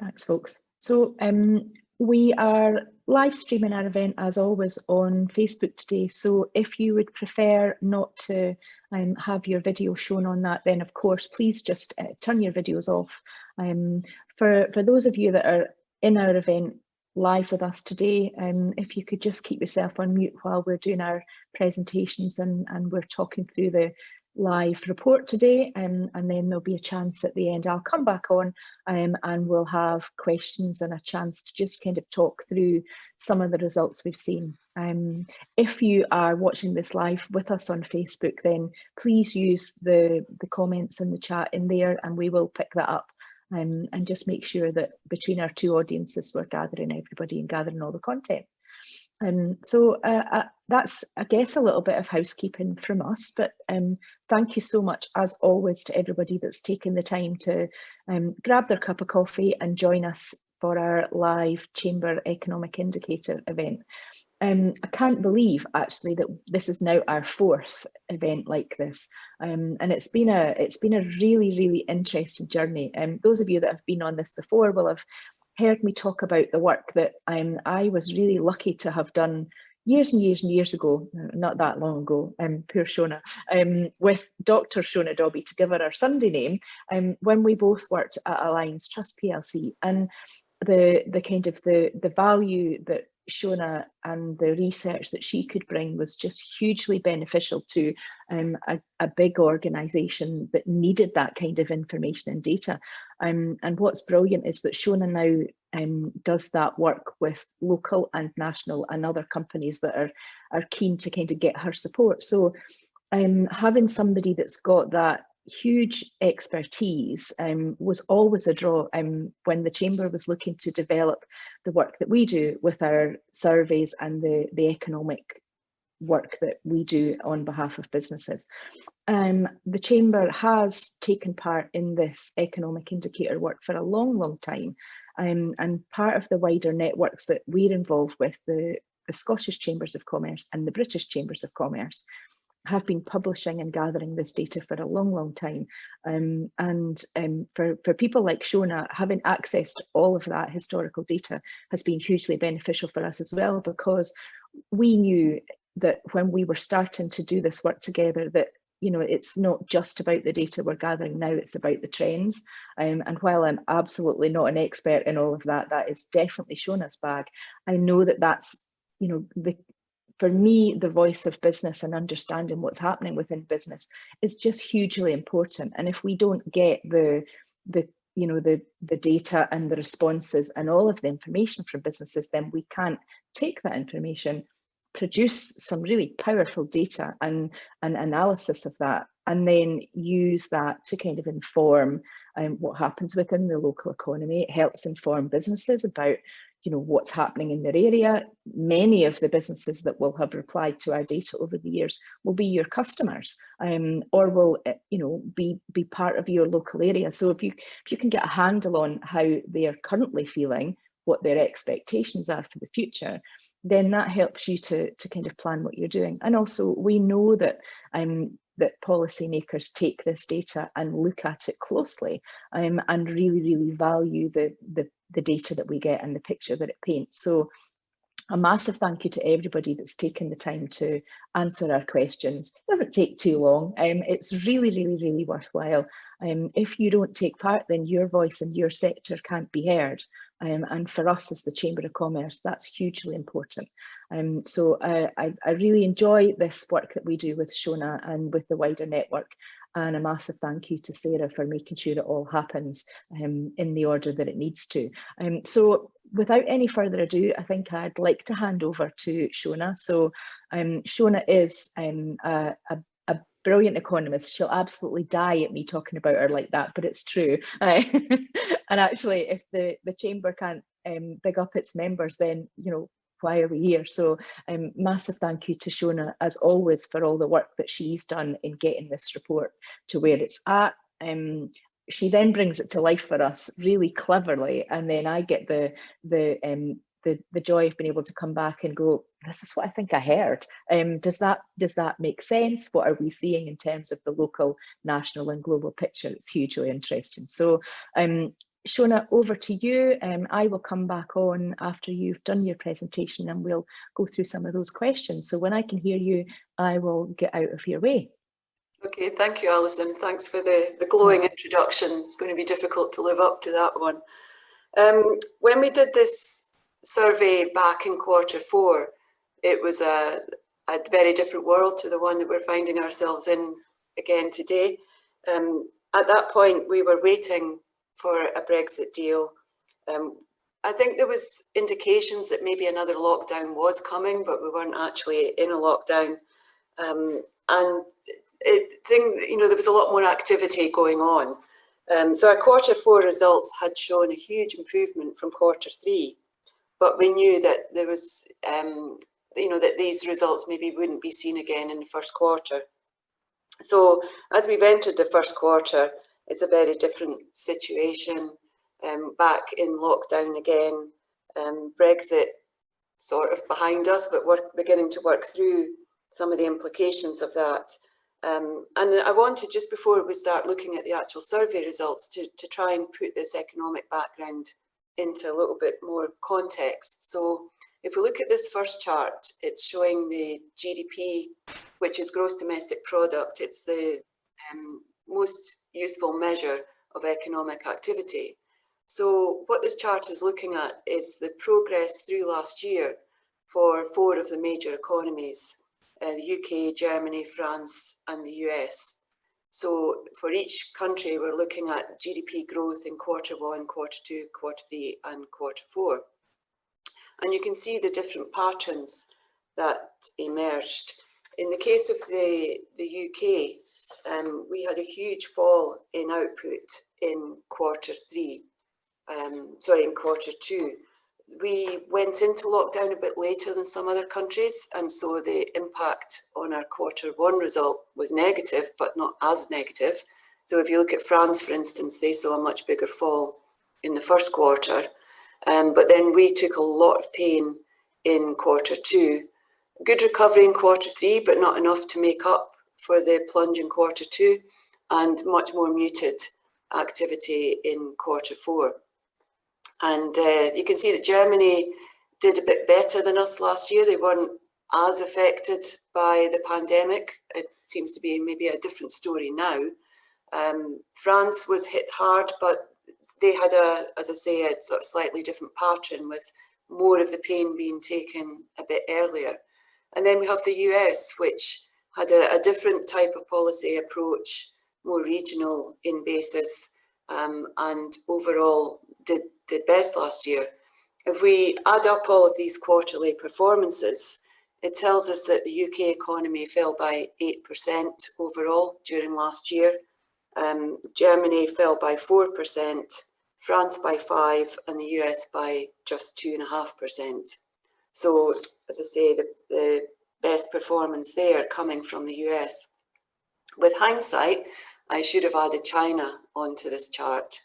Thanks, folks. So we are live streaming our event as always on Facebook today. So if you would prefer not to have your video shown on that, then of course, please just turn your videos off. For those of you that are in our event live with us today, if you could just keep yourself on mute while we're doing our presentations and we're talking through the live report today, and then there'll be a chance at the end. I'll come back on and we'll have questions and a chance to just kind of talk through some of the results we've seen. If you are watching this live with us on Facebook, then please use the comments in the chat in there and we will pick that up and just make sure that between our two audiences we're gathering everybody and gathering all the content. So that's, I guess, a little bit of housekeeping from us, but thank you so much, as always, to everybody that's taken the time to grab their cup of coffee and join us for our live Chamber Economic Indicator event. I can't believe, actually, that this is now our fourth event like this, and it's been a really, really interesting journey. Those of you that have been on this before will have heard me talk about the work that I was really lucky to have done years and years and years ago, not that long ago, poor Shona, with Dr Shona Dobbie, to give her our Sunday name, when we both worked at Alliance Trust PLC, and the kind of the value that Shona and the research that she could bring was just hugely beneficial to a big organisation that needed that kind of information and data. And what's brilliant is that Shona now does that work with local and national and other companies that are keen to kind of get her support. So having somebody that's got that huge expertise was always a draw when the Chamber was looking to develop the work that we do with our surveys and the economic work that we do on behalf of businesses. The Chamber has taken part in this economic indicator work for a long, long time, and part of the wider networks that we're involved with, the Scottish Chambers of Commerce and the British Chambers of Commerce, have been publishing and gathering this data for a long, long time. For people like Shona, having access to all of that historical data has been hugely beneficial for us as well, because we knew that when we were starting to do this work together, that it's not just about the data we're gathering now, it's about the trends. And while I'm absolutely not an expert in all of that, that is definitely Shona's bag. I know that that's, for me, the voice of business and understanding what's happening within business is just hugely important. And if we don't get the data and the responses and all of the information from businesses, then we can't take that information, produce some really powerful data and an analysis of that, and then use that to kind of inform what happens within the local economy. It helps inform businesses about what's happening in their area. Many of the businesses that will have replied to our data over the years will be your customers, or will be part of your local area. So if you can get a handle on how they are currently feeling, what their expectations are for the future, then that helps you to kind of plan what you're doing. And also, we know that that policymakers take this data and look at it closely, and really, really value the data that we get and the picture that it paints. So a massive thank you to everybody that's taken the time to answer our questions. It doesn't take too long. It's really, really, really worthwhile. If you don't take part, then your voice and your sector can't be heard. And for us as the Chamber of Commerce, that's hugely important. So I really enjoy this work that we do with Shona and with the wider network. And a massive thank you to Sarah for making sure it all happens in the order that it needs to. So without any further ado, I think I'd like to hand over to Shona. So Shona is a brilliant economist. She'll absolutely die at me talking about her like that, but it's true. And actually, if the Chamber can't big up its members, then why are we here? So massive thank you to Shona, as always, for all the work that she's done in getting this report to where it's at. She then brings it to life for us really cleverly, and then I get the joy of being able to come back and go, this is what I think I heard. Does that make sense? What are we seeing in terms of the local, national and global picture? It's hugely interesting. So Shona, over to you. I will come back on after you've done your presentation and we'll go through some of those questions. So when I can hear you, I will get out of your way. Okay, thank you, Alison. Thanks for the glowing introduction. It's going to be difficult to live up to that one. When we did this survey back in Q4, it was a very different world to the one that we're finding ourselves in again today. At that point, we were waiting for a Brexit deal. I think there was indications that maybe another lockdown was coming, but we weren't actually in a lockdown. And there was a lot more activity going on. So our Q4 results had shown a huge improvement from Q3, but we knew that there was, that these results maybe wouldn't be seen again in the first quarter. So as we've entered the first quarter, it's a very different situation. Back in lockdown again, Brexit sort of behind us, but we're beginning to work through some of the implications of that. And I wanted, just before we start looking at the actual survey results, to try and put this economic background into a little bit more context. So if we look at this first chart, it's showing the GDP, which is gross domestic product. It's the most useful measure of economic activity. So what this chart is looking at is the progress through last year for 4 of the major economies, the UK, Germany, France, and the US. So for each country, we're looking at GDP growth in Q1, Q2, Q3, and Q4. And you can see the different patterns that emerged. In the case of the UK, we had a huge fall in output in Q2. We went into lockdown a bit later than some other countries, and so the impact on our Q1 result was negative, but not as negative. So if you look at France, for instance, they saw a much bigger fall in the first quarter, but then we took a lot of pain in Q2. Good recovery in Q3, but not enough to make up for the plunge in Q2, and much more muted activity in Q4. And you can see that Germany did a bit better than us last year. They weren't as affected by the pandemic. It seems to be maybe a different story now. France was hit hard, but they had as I say, a sort of slightly different pattern, with more of the pain being taken a bit earlier. And then we have the US, which had a different type of policy approach, more regional in basis, and overall did best last year. If we add up all of these quarterly performances, it tells us that the UK economy fell by 8% overall during last year. Germany fell by 4%, France by 5%, and the US by just 2.5%. So, as I say, the best performance there coming from the US. With hindsight, I should have added China onto this chart.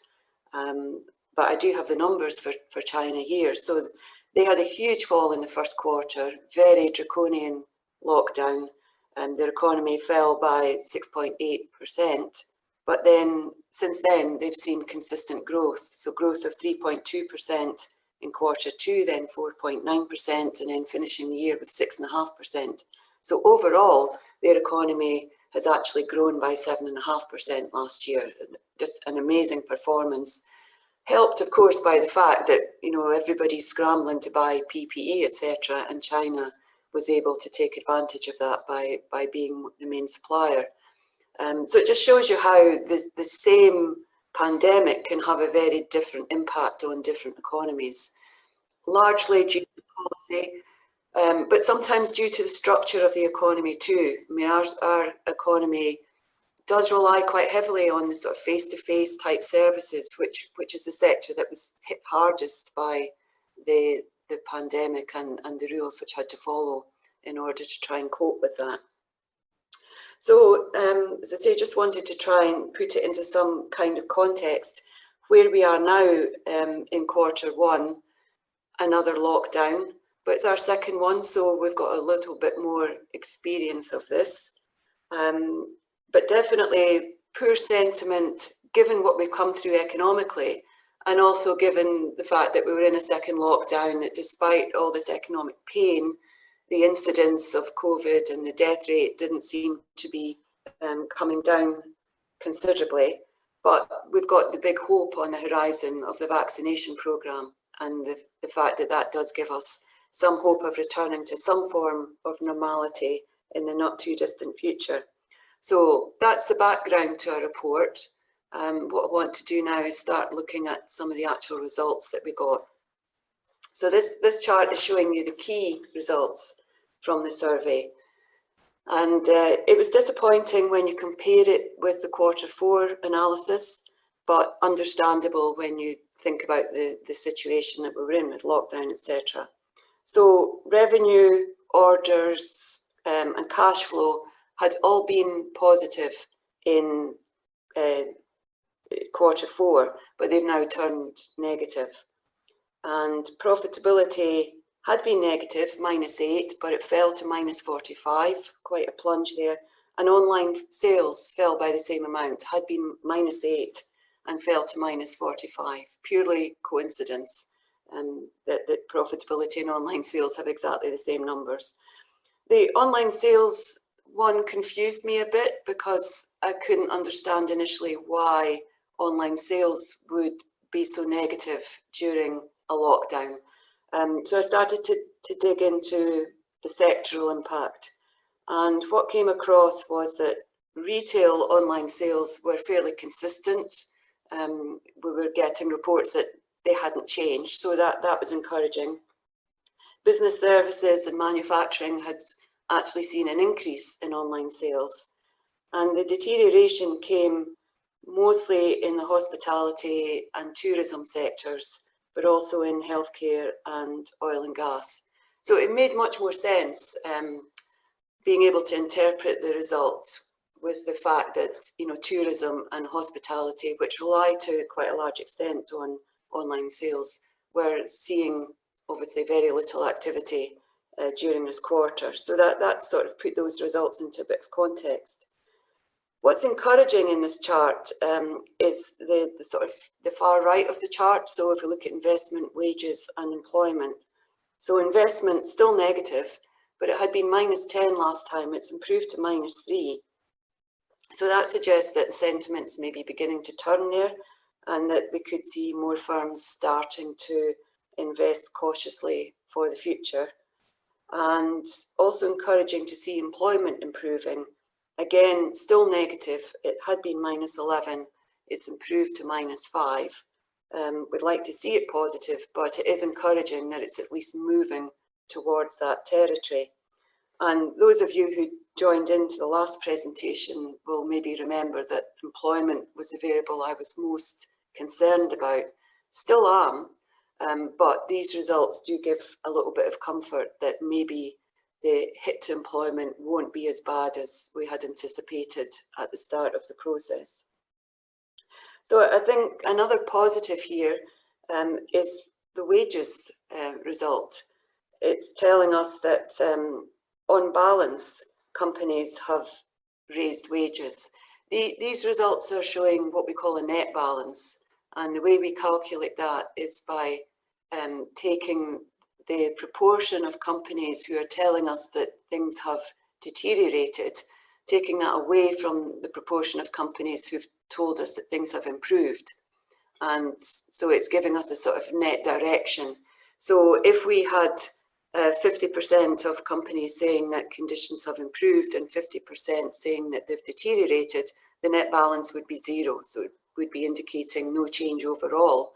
But I do have the numbers for China here. So they had a huge fall in the first quarter, very draconian lockdown, and their economy fell by 6.8%. But then, since then, they've seen consistent growth. So growth of 3.2% in Q2, then 4.9%, and then finishing the year with 6.5%. So overall, their economy has actually grown by 7.5% last year. Just an amazing performance. Helped, of course, by the fact that, everybody's scrambling to buy PPE, etc., and China was able to take advantage of that by being the main supplier. So it just shows you how the same pandemic can have a very different impact on different economies, largely due to policy, but sometimes due to the structure of the economy too. I mean, our economy does rely quite heavily on the sort of face-to-face type services, which is the sector that was hit hardest by the pandemic and the rules which had to follow in order to try and cope with that. So, as I say, just wanted to try and put it into some kind of context. Where we are now in Q1, another lockdown, but it's our second one, so we've got a little bit more experience of this. But definitely poor sentiment, given what we've come through economically, And also given the fact that we were in a second lockdown, that despite all this economic pain, the incidence of COVID and the death rate didn't seem to be coming down considerably. But we've got the big hope on the horizon of the vaccination programme, and the fact that that does give us some hope of returning to some form of normality in the not too distant future. So that's the background to our report. What I want to do now is start looking at some of the actual results that we got. So this chart is showing you the key results from the survey. And it was disappointing when you compare it with the Q4 analysis, but understandable when you think about the situation that we're in with lockdown, etc. So revenue, orders, and cash flow had all been positive in Q4, but they've now turned negative. And profitability had been negative, -8, but it fell to -45, quite a plunge there. And online sales fell by the same amount, had been -8 and fell to -45, purely coincidence that profitability and online sales have exactly the same numbers. The online sales one confused me a bit because I couldn't understand initially why online sales would be so negative during a lockdown. So I started to dig into the sectoral impact, and what came across was that retail online sales were fairly consistent. We were getting reports that they hadn't changed, so that was encouraging. Business services and manufacturing had actually seen an increase in online sales, and the deterioration came mostly in the hospitality and tourism sectors, but also in healthcare and oil and gas. So it made much more sense being able to interpret the results with the fact that, you know, tourism and hospitality, which rely to quite a large extent on online sales, were seeing obviously very little activity during this quarter. So that sort of put those results into a bit of context. What's encouraging in this chart is the sort of the far right of the chart. So if we look at investment, wages and employment. So investment still negative, but it had been -10 last time. It's improved to -3. So that suggests that sentiment's maybe beginning to turn there, and that we could see more firms starting to invest cautiously for the future. And also encouraging to see employment improving. Again, still negative. It had been -11. It's improved to -5. We'd like to see it positive, but it is encouraging that it's at least moving towards that territory. And those of you who joined into the last presentation will maybe remember that employment was the variable I was most concerned about. Still am, but these results do give a little bit of comfort that maybe the hit to employment won't be as bad as we had anticipated at the start of the process. So I think another positive here is the wages result. It's telling us that on balance, companies have raised wages. These results are showing what we call a net balance. And the way we calculate that is by taking the proportion of companies who are telling us that things have deteriorated, taking that away from the proportion of companies who've told us that things have improved. And so it's giving us a sort of net direction. So if we had 50% of companies saying that conditions have improved and 50% saying that they've deteriorated, the net balance would be 0. So it would be indicating no change overall.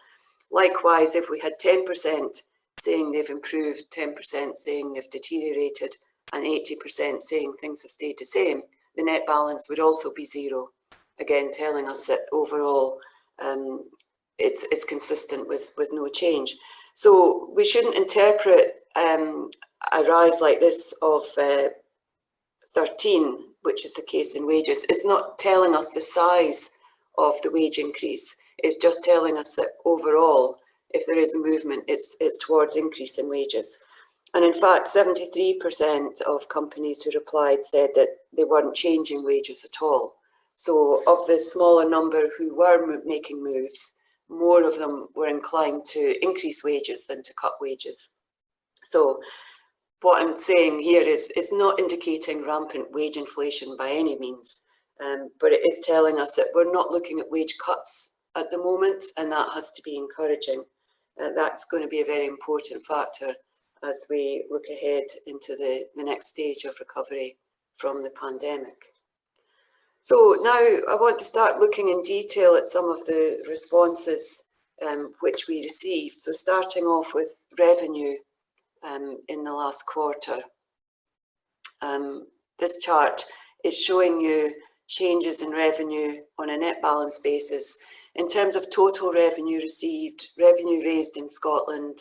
Likewise, if we had 10% saying they've improved, 10% saying they've deteriorated, and 80% saying things have stayed the same, the net balance would also be 0. Again, telling us that overall it's consistent with no change. So we shouldn't interpret a rise like this of 13, which is the case in wages. It's not telling us the size of the wage increase. It's just telling us that overall, if there is a movement, it's towards increase in wages. And in fact, 73% of companies who replied said that they weren't changing wages at all. So of the smaller number who were making moves, more of them were inclined to increase wages than to cut wages. So what I'm saying here is it's not indicating rampant wage inflation by any means, but it is telling us that we're not looking at wage cuts at the moment, and that has to be encouraging. That's going to be a very important factor as we look ahead into the next stage of recovery from the pandemic. So now I want to start looking in detail at some of the responses which we received. So starting off with revenue in the last quarter. This chart is showing you changes in revenue on a net balance basis in terms of total revenue received, revenue raised in Scotland,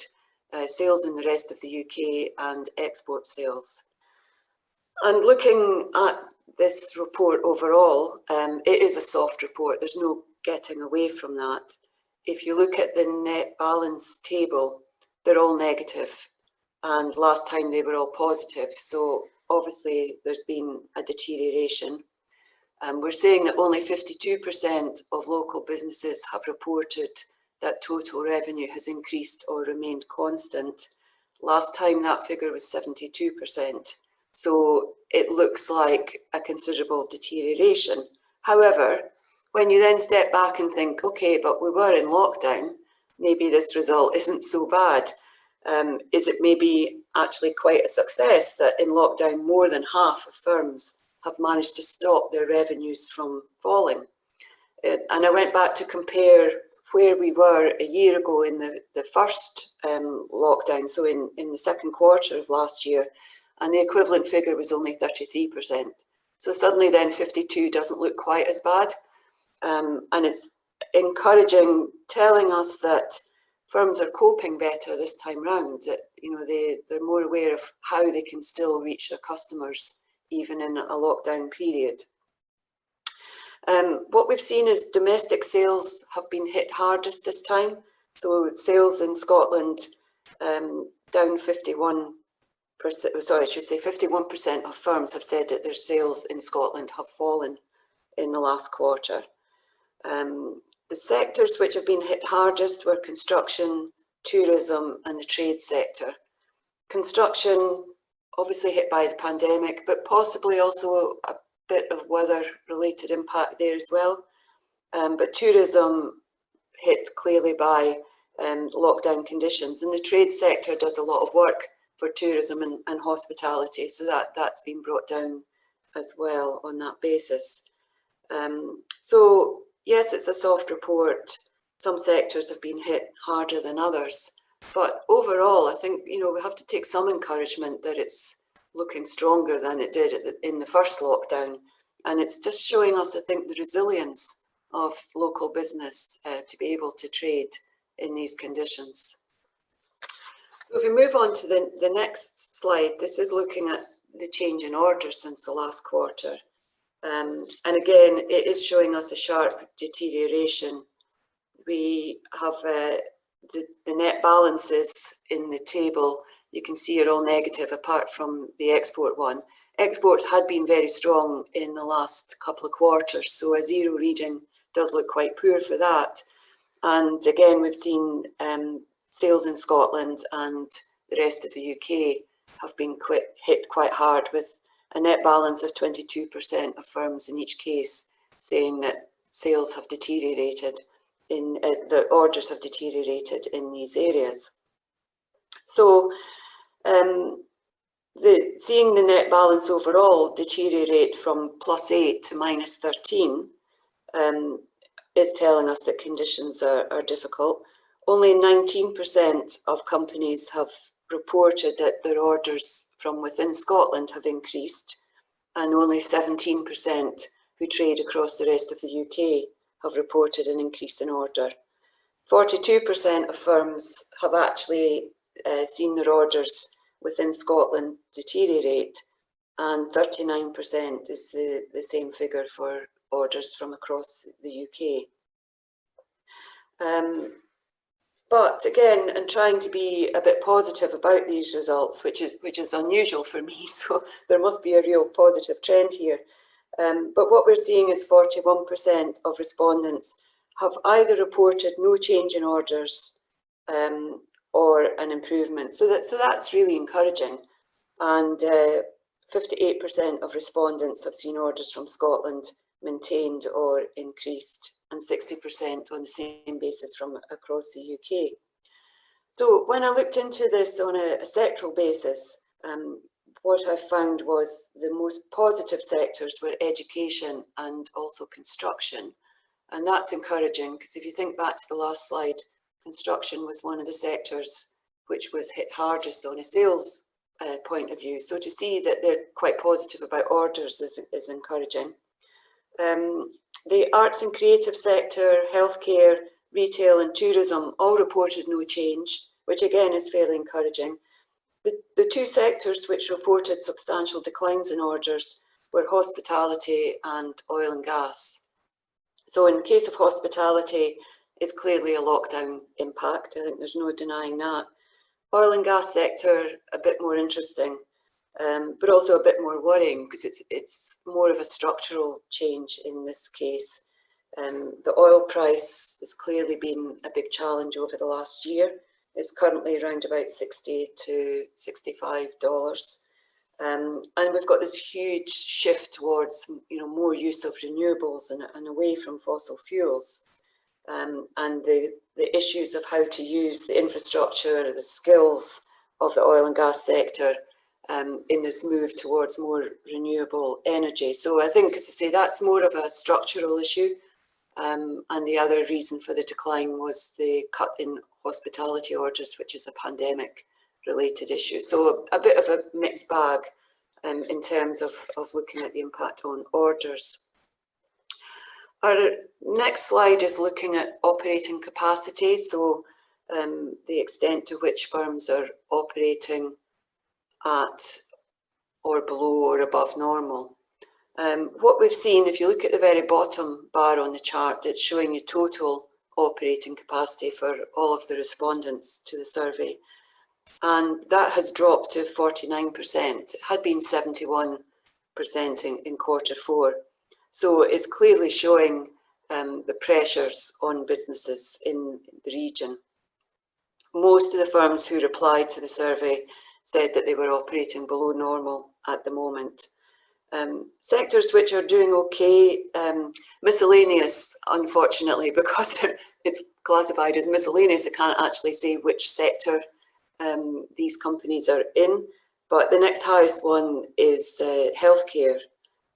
sales in the rest of the UK, and export sales. And looking at this report overall, it is a soft report. There's no getting away from that. If you look at the net balance table, they're all negative, and last time they were all positive. So obviously there's been a deterioration. We're saying that only 52% of local businesses have reported that total revenue has increased or remained constant. Last time that figure was 72%. So it looks like a considerable deterioration. However, when you then step back and think, okay, but we were in lockdown, maybe this result isn't so bad. Is it maybe actually quite a success that in lockdown more than half of firms have managed to stop their revenues from falling? And I went back to compare where we were a year ago in the first lockdown, so in the second quarter of last year, and the equivalent figure was only 33%. So suddenly then 52 doesn't look quite as bad. And it's encouraging, telling us that firms are coping better this time round, that they're more aware of how they can still reach their customers even in a lockdown period. What we've seen is domestic sales have been hit hardest this time. So sales in Scotland down 51%, sorry, I should say 51% of firms have said that their sales in Scotland have fallen in the last quarter. The sectors which have been hit hardest were construction, tourism, and the trade sector. Construction, obviously hit by the pandemic, but possibly also a bit of weather-related impact there as well. But tourism hit clearly by lockdown conditions, and the trade sector does a lot of work for tourism and hospitality, so that's been brought down as well on that basis. So yes, it's a soft report. Some sectors have been hit harder than others, but overall, I think we have to take some encouragement that it's looking stronger than it did in the first lockdown, and it's just showing us, I think, the resilience of local business to be able to trade in these conditions. So if we move on to the next slide, this is looking at the change in orders since the last quarter. And again, it is showing us a sharp deterioration. We have the net balances in the table, you can see are all negative apart from the export one. Exports had been very strong in the last couple of quarters, so a zero reading does look quite poor for that. And again, we've seen sales in Scotland and the rest of the UK have been hit quite hard, with a net balance of 22% of firms in each case saying that sales have deteriorated, the orders have deteriorated in these areas. So seeing the net balance overall deteriorate from +8 to -13 is telling us that conditions are difficult. Only 19% of companies have reported that their orders from within Scotland have increased, and only 17% who trade across the rest of the UK have reported an increase in order. 42% of firms have actually seen their orders within Scotland deteriorate, and 39% is the same figure for orders from across the UK. But again, and trying to be a bit positive about these results, which is unusual for me, so there must be a real positive trend here. But what we're seeing is 41% of respondents have either reported no change in orders or an improvement. So that's really encouraging. And 58% of respondents have seen orders from Scotland maintained or increased, and 60% on the same basis from across the UK. So when I looked into this on a sectoral basis, what I found was the most positive sectors were education and also construction. And that's encouraging, because if you think back to the last slide, construction was one of the sectors which was hit hardest on a sales point of view. So to see that they're quite positive about orders is encouraging. The arts and creative sector, healthcare, retail and tourism all reported no change, which again is fairly encouraging. The two sectors which reported substantial declines in orders were hospitality and oil and gas. So in the case of hospitality, it's clearly a lockdown impact. I think there's no denying that. Oil and gas sector, a bit more interesting, but also a bit more worrying, because it's more of a structural change in this case. The oil price has clearly been a big challenge over the last year. It's currently around about $60 to $65. And we've got this huge shift towards, more use of renewables and away from fossil fuels. And the issues of how to use the infrastructure, the skills of the oil and gas sector in this move towards more renewable energy. So I think, as I say, that's more of a structural issue. And the other reason for the decline was the cut in hospitality orders, which is a pandemic-related issue. So a bit of a mixed bag in terms of looking at the impact on orders. Our next slide is looking at operating capacity, so the extent to which firms are operating at or below or above normal. What we've seen, if you look at the very bottom bar on the chart, it's showing you total operating capacity for all of the respondents to the survey. And that has dropped to 49%. It had been 71% in Q4. So it's clearly showing the pressures on businesses in the region. Most of the firms who replied to the survey said that they were operating below normal at the moment. Sectors which are doing okay, miscellaneous, unfortunately, because it's classified as miscellaneous, I can't actually say which sector these companies are in. But the next highest one is healthcare,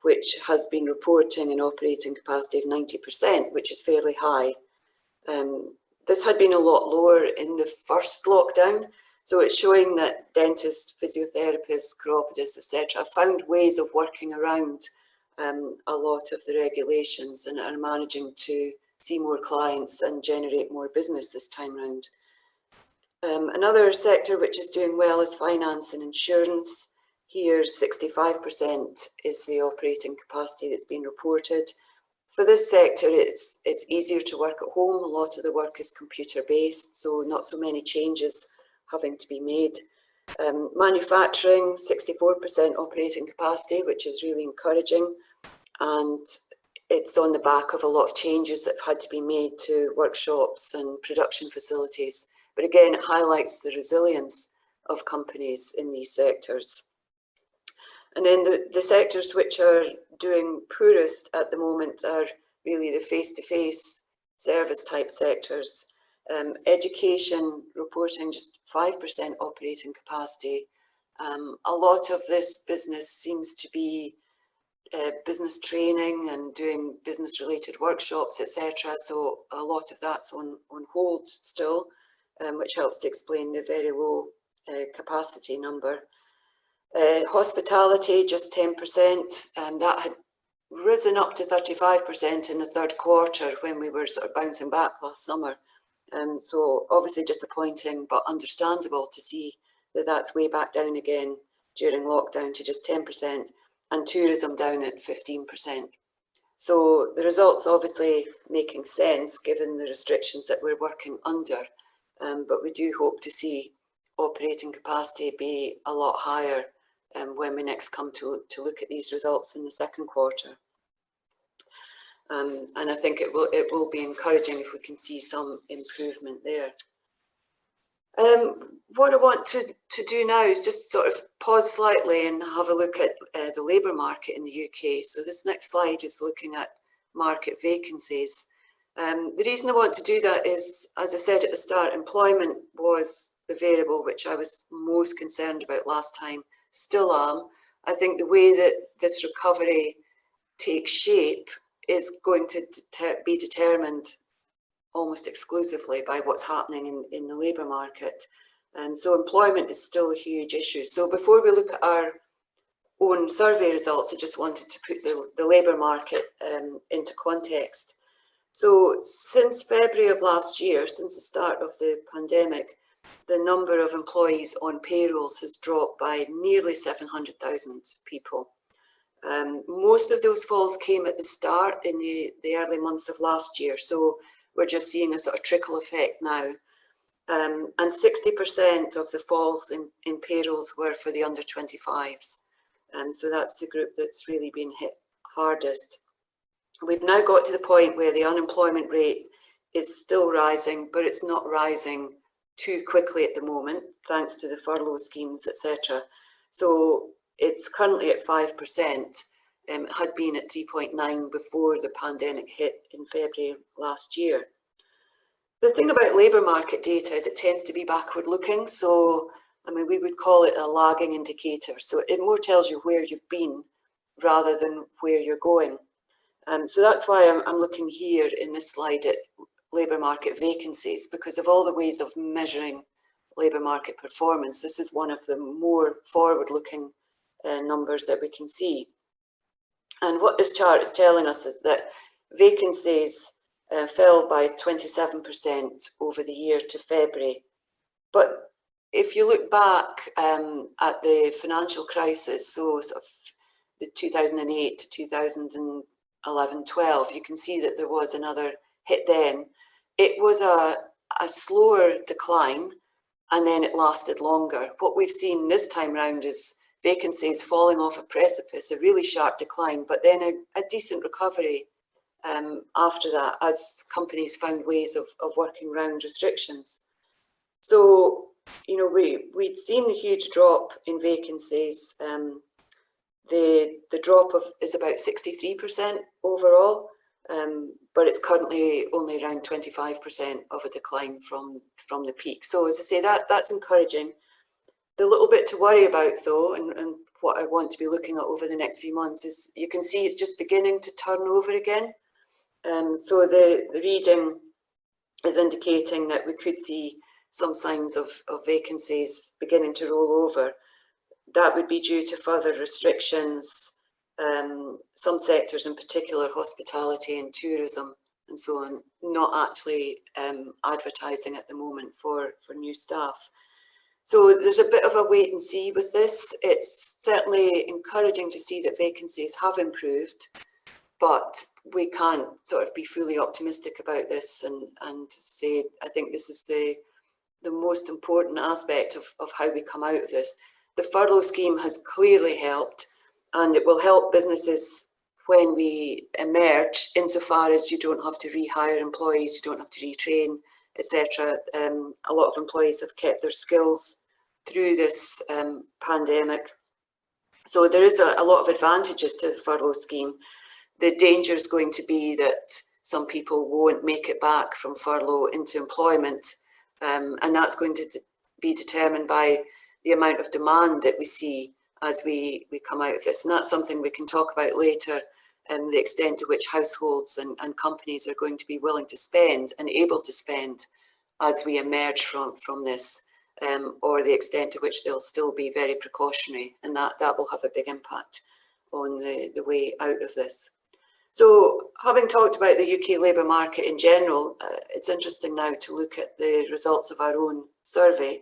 which has been reporting an operating capacity of 90%, which is fairly high. This had been a lot lower in the first lockdown. So it's showing that dentists, physiotherapists, chiropodists, etc., found ways of working around a lot of the regulations and are managing to see more clients and generate more business this time round. Another sector which is doing well is finance and insurance. Here, 65% is the operating capacity that's been reported. For this sector, it's easier to work at home. A lot of the work is computer-based, so not so many changes having to be made. Manufacturing, 64% operating capacity, which is really encouraging. And it's on the back of a lot of changes that have had to be made to workshops and production facilities. But again, it highlights the resilience of companies in these sectors. And then the sectors which are doing poorest at the moment are really the face-to-face service type sectors. Education reporting just 5% operating capacity. A lot of this business seems to be business training and doing business related workshops, etc. So a lot of that's on hold still, which helps to explain the very low capacity number. Hospitality, just 10%, and that had risen up to 35% in the third quarter when we were sort of bouncing back last summer. So obviously disappointing, but understandable to see that that's way back down again during lockdown to just 10%, and tourism down at 15%. So the results obviously making sense given the restrictions that we're working under, but we do hope to see operating capacity be a lot higher when we next come to look at these results in the second quarter. And I think it will be encouraging if we can see some improvement there. What I want to do now is just sort of pause slightly and have a look at the labour market in the UK. So this next slide is looking at market vacancies. The reason I want to do that is, as I said at the start, employment was the variable which I was most concerned about last time, still am. I think the way that this recovery takes shape is going to be determined almost exclusively by what's happening in the labour market. And so employment is still a huge issue. So before we look at our own survey results, I just wanted to put the labour market into context. So since February of last year, since the start of the pandemic, the number of employees on payrolls has dropped by nearly 700,000 people. Most of those falls came at the start in the early months of last year. So we're just seeing a sort of trickle effect now. And 60% of the falls in payrolls were for the under 25s. So that's the group that's really been hit hardest. We've now got to the point where the unemployment rate is still rising, but it's not rising too quickly at the moment, thanks to the furlough schemes, etc. So it's currently at 5%. It had been at 3.9 before the pandemic hit in February last year. The thing about labour market data is it tends to be backward looking. So, I mean, we would call it a lagging indicator. So it more tells you where you've been rather than where you're going. So that's why I'm looking here in this slide at labour market vacancies, because of all the ways of measuring labour market performance, this is one of the more forward-looking numbers that we can see. And what this chart is telling us is that vacancies fell by 27% over the year to February. But if you look back at the financial crisis, so sort of the 2008 to 2011-12, you can see that there was another hit then. It was a slower decline, and then it lasted longer. What we've seen this time round is vacancies falling off a precipice, a really sharp decline, but then a decent recovery after that, as companies found ways of working around restrictions. So, you know, we'd seen the huge drop in vacancies. The drop is about 63% overall, but it's currently only around 25% of a decline from the peak. So as I say, that's encouraging. The little bit to worry about though, and what I want to be looking at over the next few months is, you can see it's just beginning to turn over again. So the reading is indicating that we could see some signs of vacancies beginning to roll over. That would be due to further restrictions, some sectors in particular, hospitality and tourism and so on, not actually advertising at the moment for new staff. So there's a bit of a wait and see with this. It's certainly encouraging to see that vacancies have improved, but we can't sort of be fully optimistic about this and to say, I think this is the most important aspect of how we come out of this. The furlough scheme has clearly helped, and it will help businesses when we emerge, insofar as you don't have to rehire employees, you don't have to retrain, etc. A lot of employees have kept their skills through this pandemic. So there is a lot of advantages to the furlough scheme. The danger is going to be that some people won't make it back from furlough into employment, and that's going to be determined by the amount of demand that we see as we come out of this. And that's something we can talk about later, and the extent to which households and companies are going to be willing to spend and able to spend as we emerge from this, or the extent to which they'll still be very precautionary, and that will have a big impact on the way out of this. So having talked about the UK labour market in general, it's interesting now to look at the results of our own survey.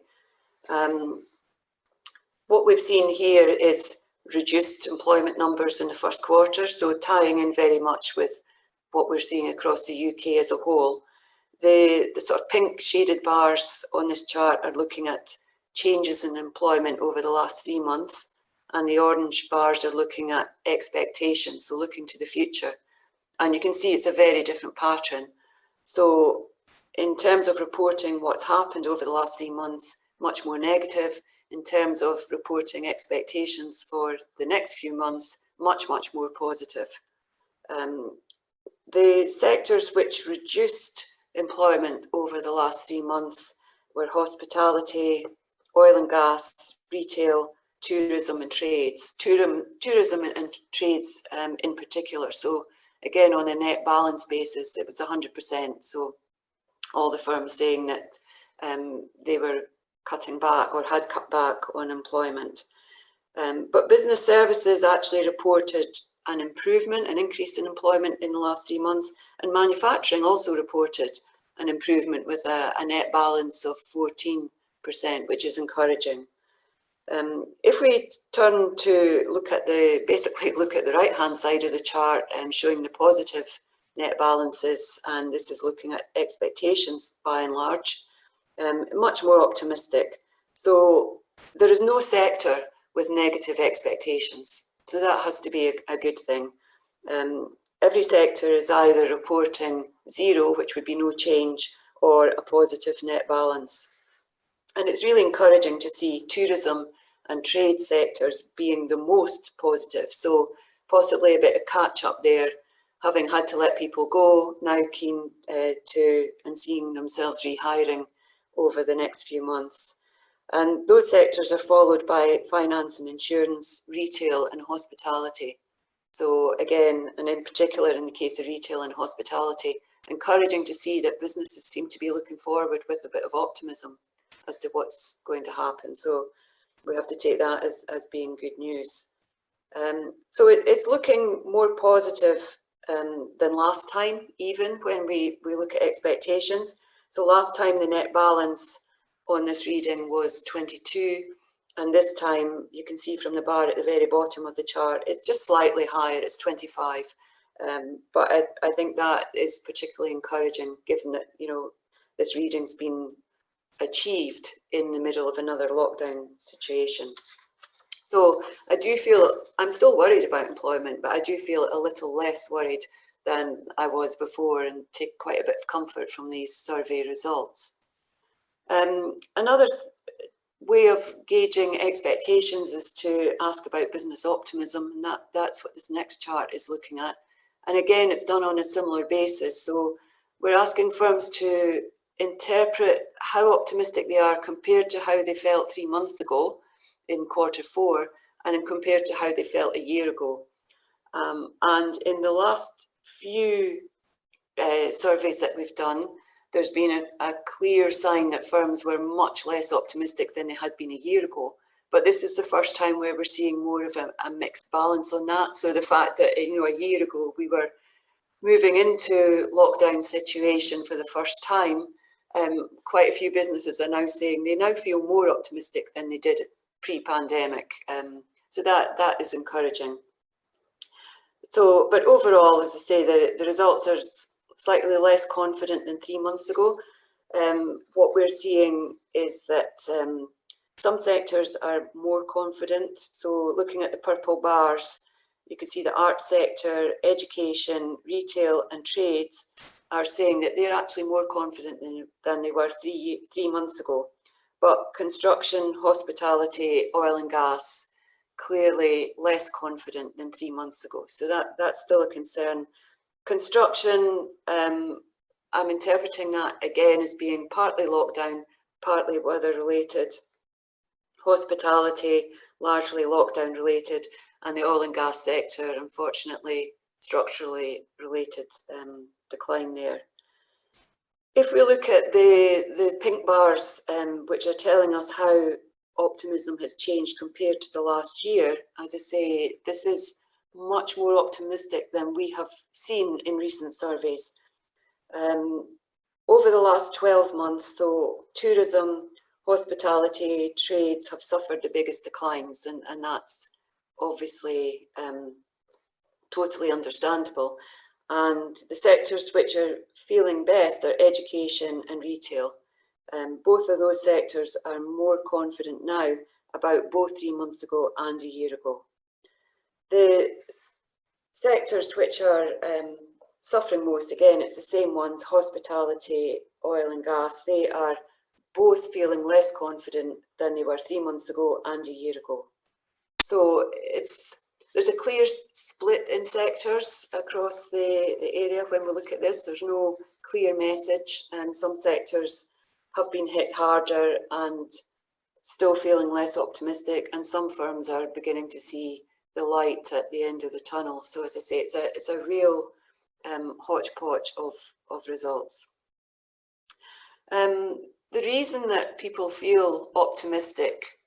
What we've seen here is reduced employment numbers in the first quarter, so tying in very much with what we're seeing across the UK as a whole. The sort of pink shaded bars on this chart are looking at changes in employment over the last 3 months, and the orange bars are looking at expectations, so looking to the future. And you can see it's a very different pattern. So in terms of reporting what's happened over the last 3 months, much more negative. In terms of reporting expectations for the next few months, much, much more positive. The sectors which reduced employment over the last 3 months were hospitality, oil and gas, retail, tourism and trades. Tourism and trades in particular. So again, on a net balance basis, it was 100%. So all the firms saying that they were cutting back or had cut back on employment. But business services actually reported an improvement, an increase in employment in the last 3 months, and manufacturing also reported an improvement with a net balance of 14%, which is encouraging. If we turn to basically look at the right-hand side of the chart showing the positive net balances, and this is looking at expectations by and large, much more optimistic. So there is no sector with negative expectations. So that has to be a good thing. Every sector is either reporting zero, which would be no change, or a positive net balance. And it's really encouraging to see tourism and trade sectors being the most positive. So possibly a bit of catch up there, having had to let people go, now keen to and seeing themselves rehiring over the next few months. And those sectors are followed by finance and insurance, retail and hospitality. So again, and in particular in the case of retail and hospitality, encouraging to see that businesses seem to be looking forward with a bit of optimism as to what's going to happen. So we have to take that as being good news. So it's looking more positive than last time, even when we look at expectations. So last time the net balance on this reading was 22, and this time you can see from the bar at the very bottom of the chart, it's just slightly higher, it's 25. But I think that is particularly encouraging, given that, you know, this reading's been achieved in the middle of another lockdown situation. So I do feel, I'm still worried about employment, but I do feel a little less worried than I was before, and take quite a bit of comfort from these survey results. Another way of gauging expectations is to ask about business optimism, and that's what this next chart is looking at. And again, it's done on a similar basis. So we're asking firms to interpret how optimistic they are compared to how they felt 3 months ago in Q4, and compared to how they felt a year ago. And in the last few surveys that we've done, there's been a clear sign that firms were much less optimistic than they had been a year ago. But this is the first time where we're seeing more of a mixed balance on that. So the fact that, you know, a year ago we were moving into lockdown situation for the first time, quite a few businesses are now saying they now feel more optimistic than they did pre-pandemic. So that is encouraging. So, but overall, as I say, the results are slightly less confident than 3 months ago. What we're seeing is that some sectors are more confident. So looking at the purple bars, you can see the art sector, education, retail and trades are saying that they're actually more confident than they were three months ago. But construction, hospitality, oil and gas, clearly less confident than 3 months ago. So that's still a concern. Construction, I'm interpreting that again as being partly lockdown, partly weather related. Hospitality, largely lockdown related, and the oil and gas sector, unfortunately, structurally related decline there. If we look at the pink bars, which are telling us how optimism has changed compared to the last year, as I say, this is much more optimistic than we have seen in recent surveys. Over the last 12 months, though, tourism, hospitality, trades have suffered the biggest declines, and that's obviously totally understandable. And the sectors which are feeling best are education and retail. Both of those sectors are more confident now about both 3 months ago and a year ago. The sectors which are suffering most, again, it's the same ones, hospitality, oil and gas. They are both feeling less confident than they were 3 months ago and a year ago. So there's a clear split in sectors across the area when we look at this. There's no clear message, and some sectors have been hit harder and still feeling less optimistic, and some firms are beginning to see the light at the end of the tunnel. So as I say, it's a real hodgepodge of results. The reason that people feel optimistic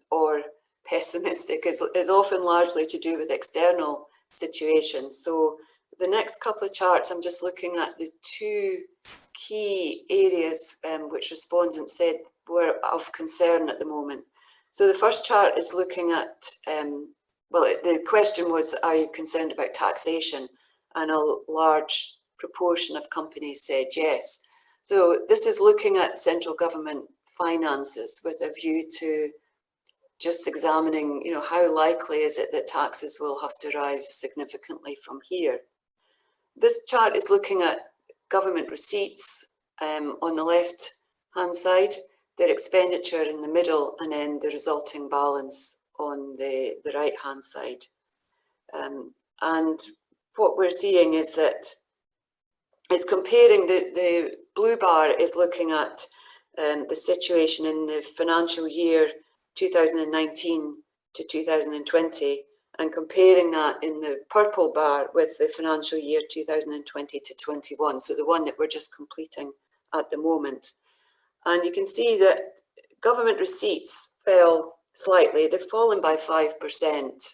or pessimistic is often largely to do with external situations. So the next couple of charts, I'm just looking at the two key areas which respondents said were of concern at the moment. So the first chart is looking at, well, the question was, are you concerned about taxation? And a large proportion of companies said yes. So this is looking at central government finances with a view to just examining, you know, how likely is it that taxes will have to rise significantly from here. This chart is looking at government receipts on the left hand side, their expenditure in the middle, and then the resulting balance on the right hand side. And what we're seeing is that it's comparing, the blue bar is looking at the situation in the financial year 2019 to 2020, and comparing that in the purple bar with the financial year 2020 to 21, so the one that we're just completing at the moment. And you can see that government receipts fell slightly. They've fallen by 5%.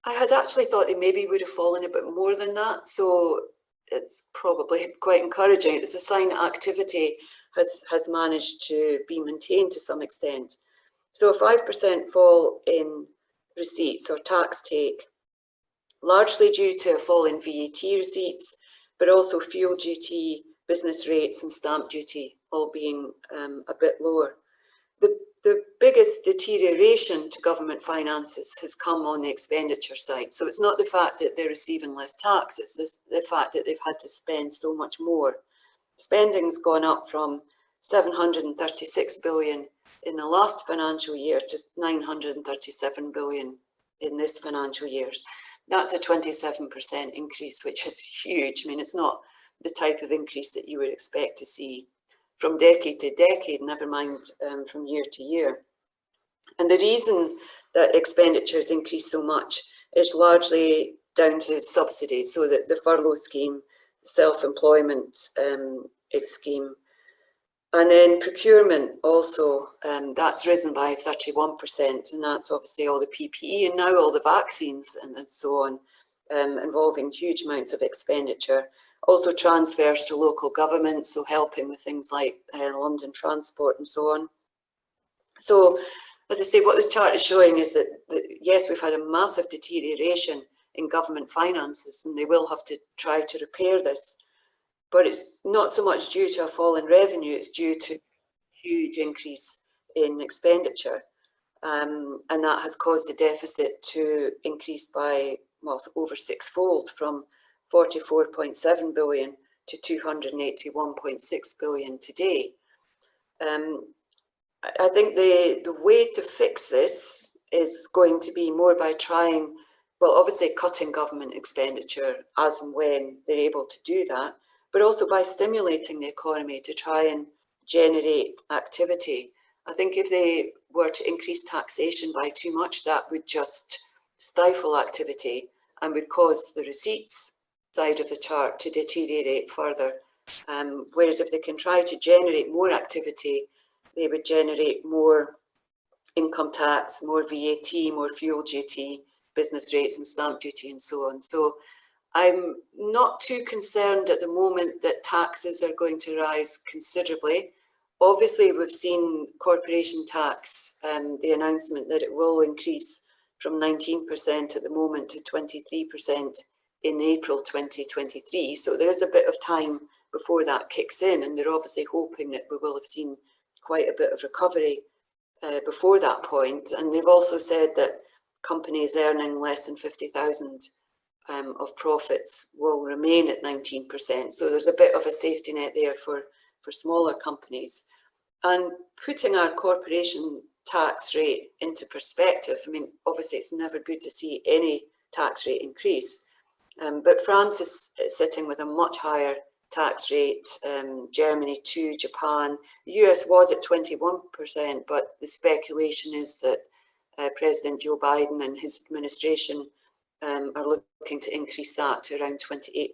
I had actually thought they maybe would have fallen a bit more than that, so it's probably quite encouraging. It's a sign that activity has managed to be maintained to some extent. So a 5% fall in receipts or tax take, largely due to a fall in VAT receipts, but also fuel duty, business rates and stamp duty all being a bit lower. The biggest deterioration to government finances has come on the expenditure side. So it's not the fact that they're receiving less tax, it's the fact that they've had to spend so much more. Spending's gone up from 736 billion in the last financial year to 937 billion in this financial year. That's a 27% increase, which is huge. I mean, it's not the type of increase that you would expect to see from decade to decade, never mind from year to year. And the reason that expenditures increase so much is largely down to subsidies. So that the furlough scheme, self-employment scheme, and then procurement also, that's risen by 31%, and that's obviously all the PPE and now all the vaccines and so on, involving huge amounts of expenditure. Also transfers to local government, so helping with things like London Transport and so on. So, as I say, what this chart is showing is that yes, we've had a massive deterioration in government finances, and they will have to try to repair this. But it's not so much due to a fall in revenue, it's due to a huge increase in expenditure. And that has caused the deficit to increase by, well, over sixfold, from 44.7 billion to 281.6 billion today. I think the way to fix this is going to be more by trying, well, obviously cutting government expenditure as and when they're able to do that, but also by stimulating the economy to try and generate activity. I think if they were to increase taxation by too much, that would just stifle activity and would cause the receipts side of the chart to deteriorate further. Whereas if they can try to generate more activity, they would generate more income tax, more VAT, more fuel duty, business rates and stamp duty and so on. So I'm not too concerned at the moment that taxes are going to rise considerably. Obviously, we've seen corporation tax, the announcement that it will increase from 19% at the moment to 23% in April 2023. So there is a bit of time before that kicks in, and they're obviously hoping that we will have seen quite a bit of recovery before that point. And they've also said that companies earning less than 50,000 of profits will remain at 19%. So there's a bit of a safety net there for smaller companies. And putting our corporation tax rate into perspective, I mean, obviously it's never good to see any tax rate increase, but France is sitting with a much higher tax rate, Germany too, Japan. The US was at 21%, but the speculation is that President Joe Biden and his administration are looking to increase that to around 28%.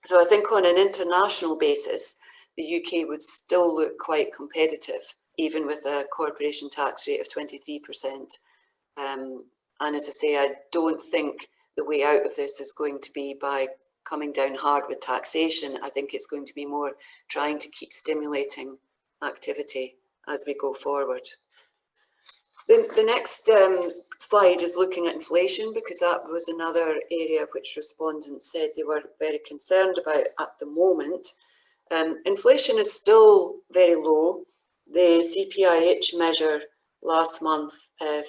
So I think on an international basis, the UK would still look quite competitive, even with a corporation tax rate of 23%. And as I say, I don't think the way out of this is going to be by coming down hard with taxation. I think it's going to be more trying to keep stimulating activity as we go forward. The next slide is looking at inflation, because that was another area which respondents said they were very concerned about at the moment. Inflation is still very low. The CPIH measure last month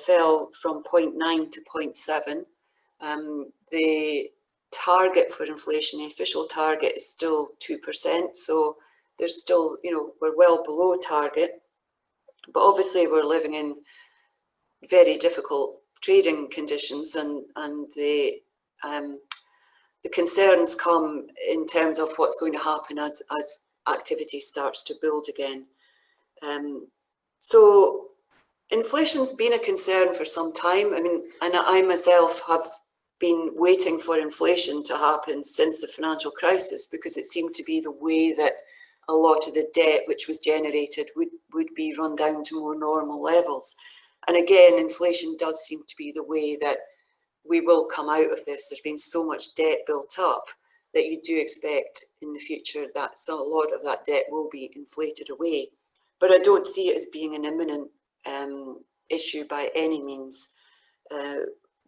fell from 0.9 to 0.7. The target for inflation, the official target, is still 2%. So there's still, we're well below target. But obviously we're living in very difficult trading conditions, and the concerns come in terms of what's going to happen as activity starts to build again. So inflation's been a concern for some time. I mean, and I myself have been waiting for inflation to happen since the financial crisis, because it seemed to be the way that a lot of the debt which was generated would be run down to more normal levels. And again, inflation does seem to be the way that we will come out of this. There's been so much debt built up that you do expect in the future that a lot of that debt will be inflated away. But I don't see it as being an imminent issue by any means.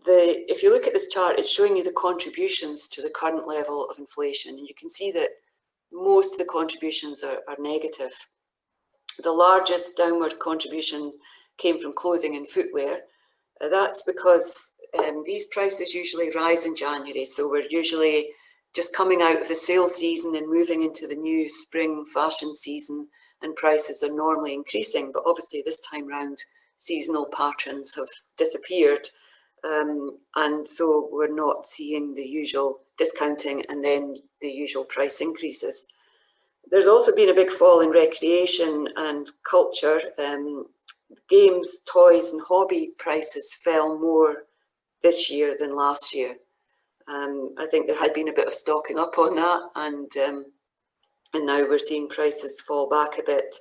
If you look at this chart, it's showing you the contributions to the current level of inflation, and you can see that most of the contributions are negative. The largest downward contribution came from clothing and footwear. That's because these prices usually rise in January, so we're usually just coming out of the sale season and moving into the new spring fashion season, and prices are normally increasing. But obviously this time round, seasonal patterns have disappeared, and so we're not seeing the usual discounting and then the usual price increases. There's also been a big fall in recreation and culture. Games, toys and hobby prices fell more this year than last year. I think there had been a bit of stocking up on that, and now we're seeing prices fall back a bit.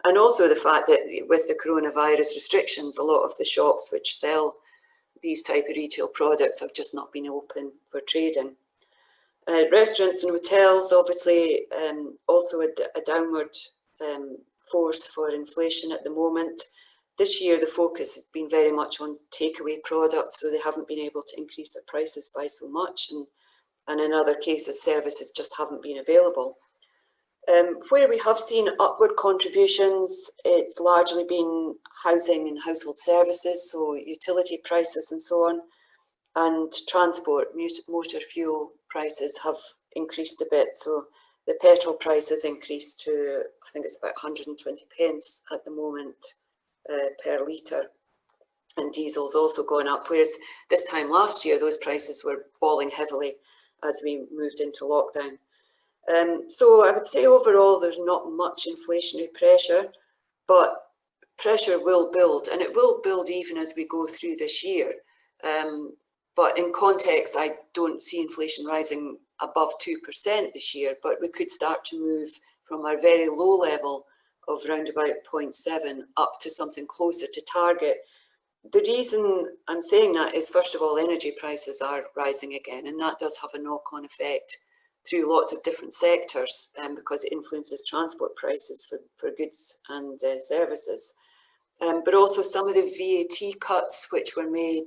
And also the fact that with the coronavirus restrictions, a lot of the shops which sell these type of retail products have just not been open for trading. Restaurants and hotels, obviously, also a downward force for inflation at the moment. This year, the focus has been very much on takeaway products, so they haven't been able to increase their prices by so much. And in other cases, services just haven't been available. Where we have seen upward contributions, it's largely been housing and household services, so utility prices and so on. And transport, motor fuel prices have increased a bit. So the petrol price has increased to, I think it's about 120 pence at the moment per litre. And diesel's also gone up, whereas this time last year, those prices were falling heavily as we moved into lockdown. So I would say overall, there's not much inflationary pressure, but pressure will build, and it will build even as we go through this year. But in context, I don't see inflation rising above 2% this year, but we could start to move from our very low level of around about 0.7 up to something closer to target. The reason I'm saying that is, first of all, energy prices are rising again, and that does have a knock-on effect through lots of different sectors, because it influences transport prices for goods and services. But also some of the VAT cuts which were made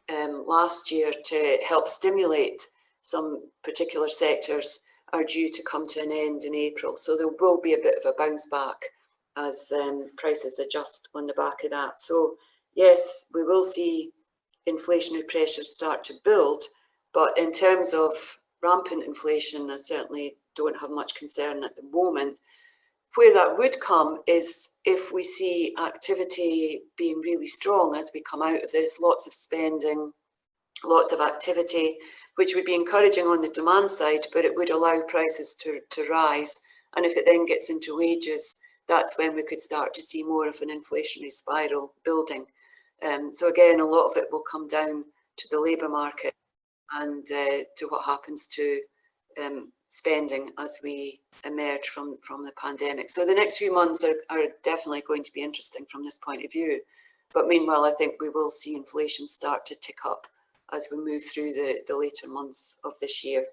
last year to help stimulate some particular sectors are due to come to an end in April. So there will be a bit of a bounce back as prices adjust on the back of that. So yes, we will see inflationary pressures start to build, But in terms of rampant inflation, I certainly don't have much concern at the moment. Where that would come is if we see activity being really strong as we come out of this, lots of spending, lots of activity, which would be encouraging on the demand side, but it would allow prices to rise. And if it then gets into wages, that's when we could start to see more of an inflationary spiral building. So again, a lot of it will come down to the labour market and to what happens to spending as we emerge from the pandemic. So the next few months are definitely going to be interesting from this point of view. But meanwhile, I think we will see inflation start to tick up as we move through the later months of this year.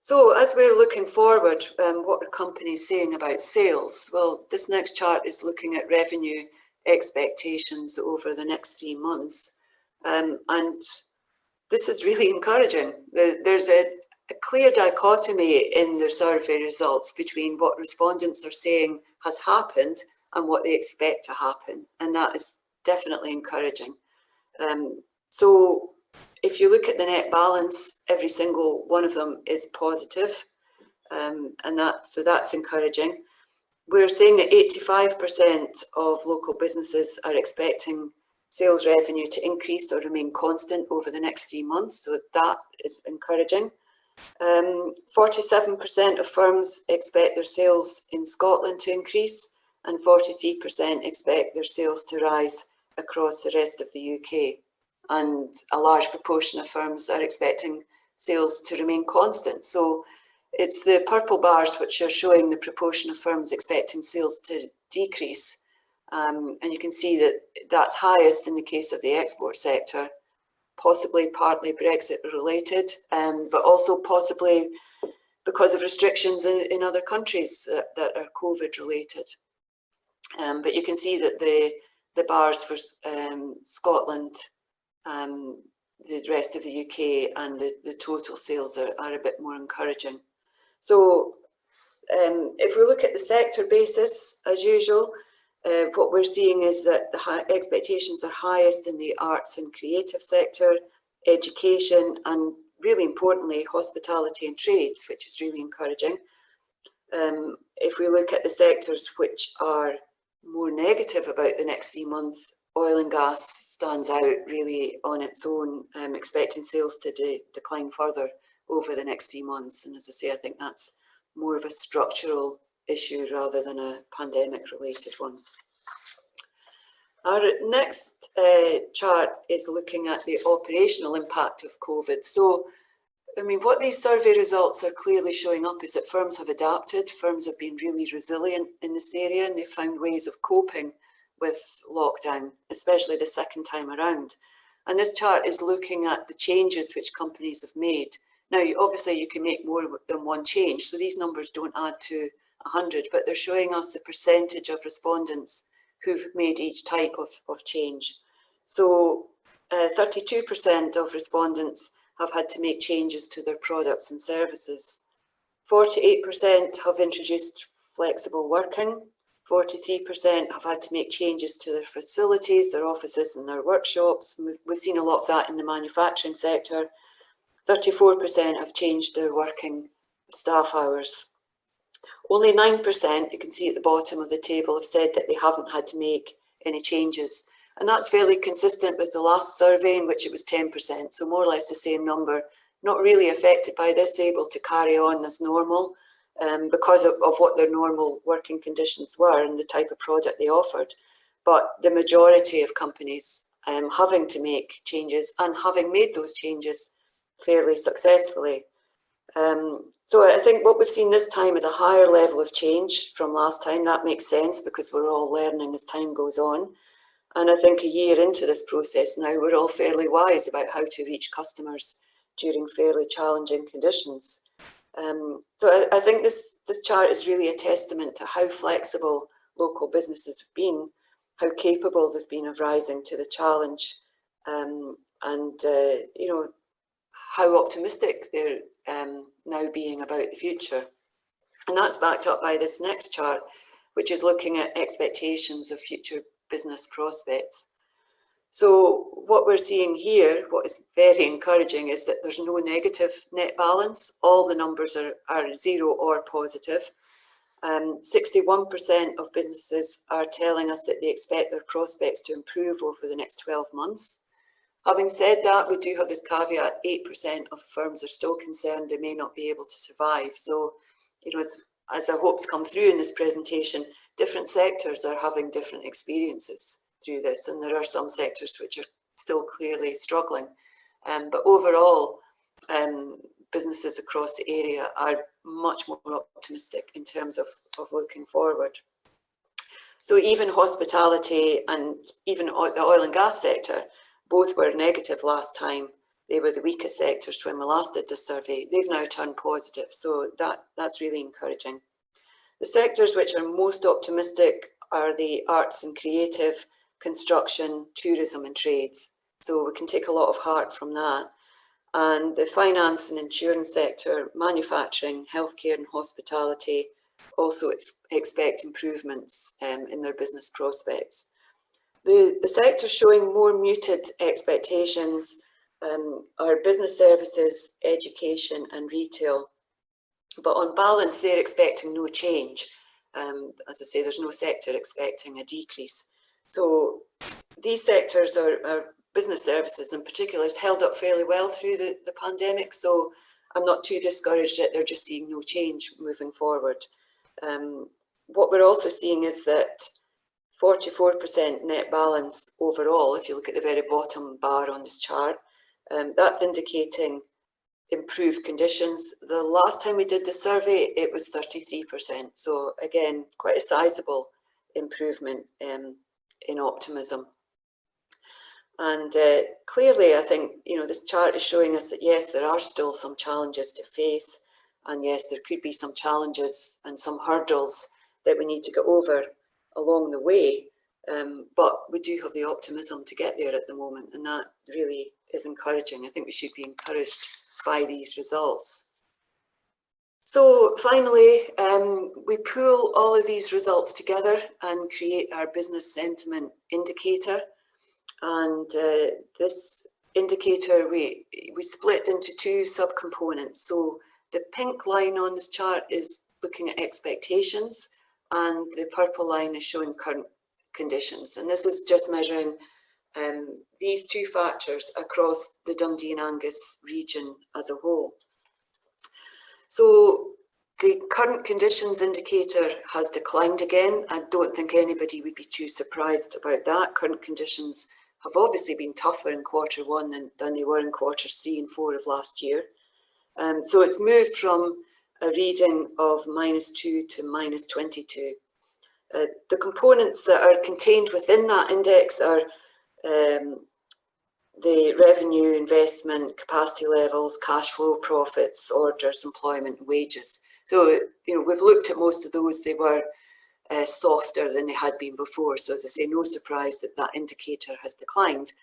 So as we're looking forward, what are companies saying about sales? Well, this next chart is looking at revenue expectations over the next 3 months. And this is really encouraging. There's a clear dichotomy in the survey results between what respondents are saying has happened and what they expect to happen. And that is definitely encouraging. So if you look at the net balance, every single one of them is positive. And that's encouraging. We're saying that 85% of local businesses are expecting sales revenue to increase or remain constant over the next 3 months. So that is encouraging. 47% of firms expect their sales in Scotland to increase, and 43% expect their sales to rise across the rest of the UK. And a large proportion of firms are expecting sales to remain constant. So it's the purple bars which are showing the proportion of firms expecting sales to decrease. And you can see that that's highest in the case of the export sector, possibly partly Brexit related, but also possibly because of restrictions in other countries that are COVID related. But you can see that the bars for Scotland, the rest of the UK and the total sales are a bit more encouraging. So if we look at the sector basis, as usual, what we're seeing is that the expectations are highest in the arts and creative sector, education, and really importantly, hospitality and trades, which is really encouraging. If we look at the sectors which are more negative about the next 3 months, oil and gas stands out really on its own, expecting sales to decline further over the next 3 months. And as I say, I think that's more of a structural issue rather than a pandemic related one. Our next chart is looking at the operational impact of COVID. So, I mean, what these survey results are clearly showing up is that firms have adapted, firms have been really resilient in this area, and they've found ways of coping with lockdown, especially the second time around. And this chart is looking at the changes which companies have made. Now, obviously you can make more than one change, so these numbers don't add to 100, but they're showing us the percentage of respondents who've made each type of change. So 32% of respondents have had to make changes to their products and services. 48% have introduced flexible working. 43% have had to make changes to their facilities, their offices and their workshops. We've seen a lot of that in the manufacturing sector. 34% have changed their working staff hours. Only 9%, you can see at the bottom of the table, have said that they haven't had to make any changes. And that's fairly consistent with the last survey in which it was 10%, so more or less the same number, not really affected by this, able to carry on as normal because of what their normal working conditions were and the type of product they offered. But the majority of companies having to make changes and having made those changes fairly successfully. So I think what we've seen this time is a higher level of change from last time. That makes sense because we're all learning as time goes on. And I think a year into this process now, we're all fairly wise about how to reach customers during fairly challenging conditions. So I think this chart is really a testament to how flexible local businesses have been, how capable they've been of rising to the challenge, and you know, how optimistic they're now being about the future. And that's backed up by this next chart, which is looking at expectations of future business prospects. So what we're seeing here, what is very encouraging, is that there's no negative net balance. All the numbers are zero or positive. 61% of businesses are telling us that they expect their prospects to improve over the next 12 months. Having said that, we do have this caveat: 8% of firms are still concerned they may not be able to survive. So, as I hope come through in this presentation, different sectors are having different experiences through this, and there are some sectors which are still clearly struggling. But overall, businesses across the area are much more optimistic in terms of looking forward. So even hospitality and even the oil and gas sector, both were negative last time. They were the weakest sectors when we last did this survey. They've now turned positive, so that's really encouraging. The sectors which are most optimistic are the arts and creative, construction, tourism and trades. So we can take a lot of heart from that. And the finance and insurance sector, manufacturing, healthcare and hospitality also expect improvements in their business prospects. The sectors showing more muted expectations are business services, education and retail. But on balance, they're expecting no change. As I say, there's no sector expecting a decrease. So these sectors are business services in particular has held up fairly well through the pandemic. So I'm not too discouraged that they're just seeing no change moving forward. What we're also seeing is that 44% net balance overall, if you look at the very bottom bar on this chart, that's indicating improved conditions. The last time we did the survey, it was 33%. So again, quite a sizable improvement in optimism. And clearly, I think, this chart is showing us that, yes, there are still some challenges to face. And yes, there could be some challenges and some hurdles that we need to get over along the way. But we do have the optimism to get there at the moment. And that really is encouraging. I think we should be encouraged by these results. So finally, we pool all of these results together and create our business sentiment indicator. And this indicator, we split into two subcomponents. So the pink line on this chart is looking at expectations, and the purple line is showing current conditions. And this is just measuring these two factors across the Dundee Angus region as a whole. So the current conditions indicator has declined again. I don't think anybody would be too surprised about that. Current conditions have obviously been tougher in Q1 than they were in quarters 3 and 4 of last year. So it's moved from a reading of -2 to -22. The components that are contained within that index are the revenue, investment, capacity levels, cash flow, profits, orders, employment, and wages. So, we've looked at most of those. They were softer than they had been before. So as I say, no surprise that that indicator has declined.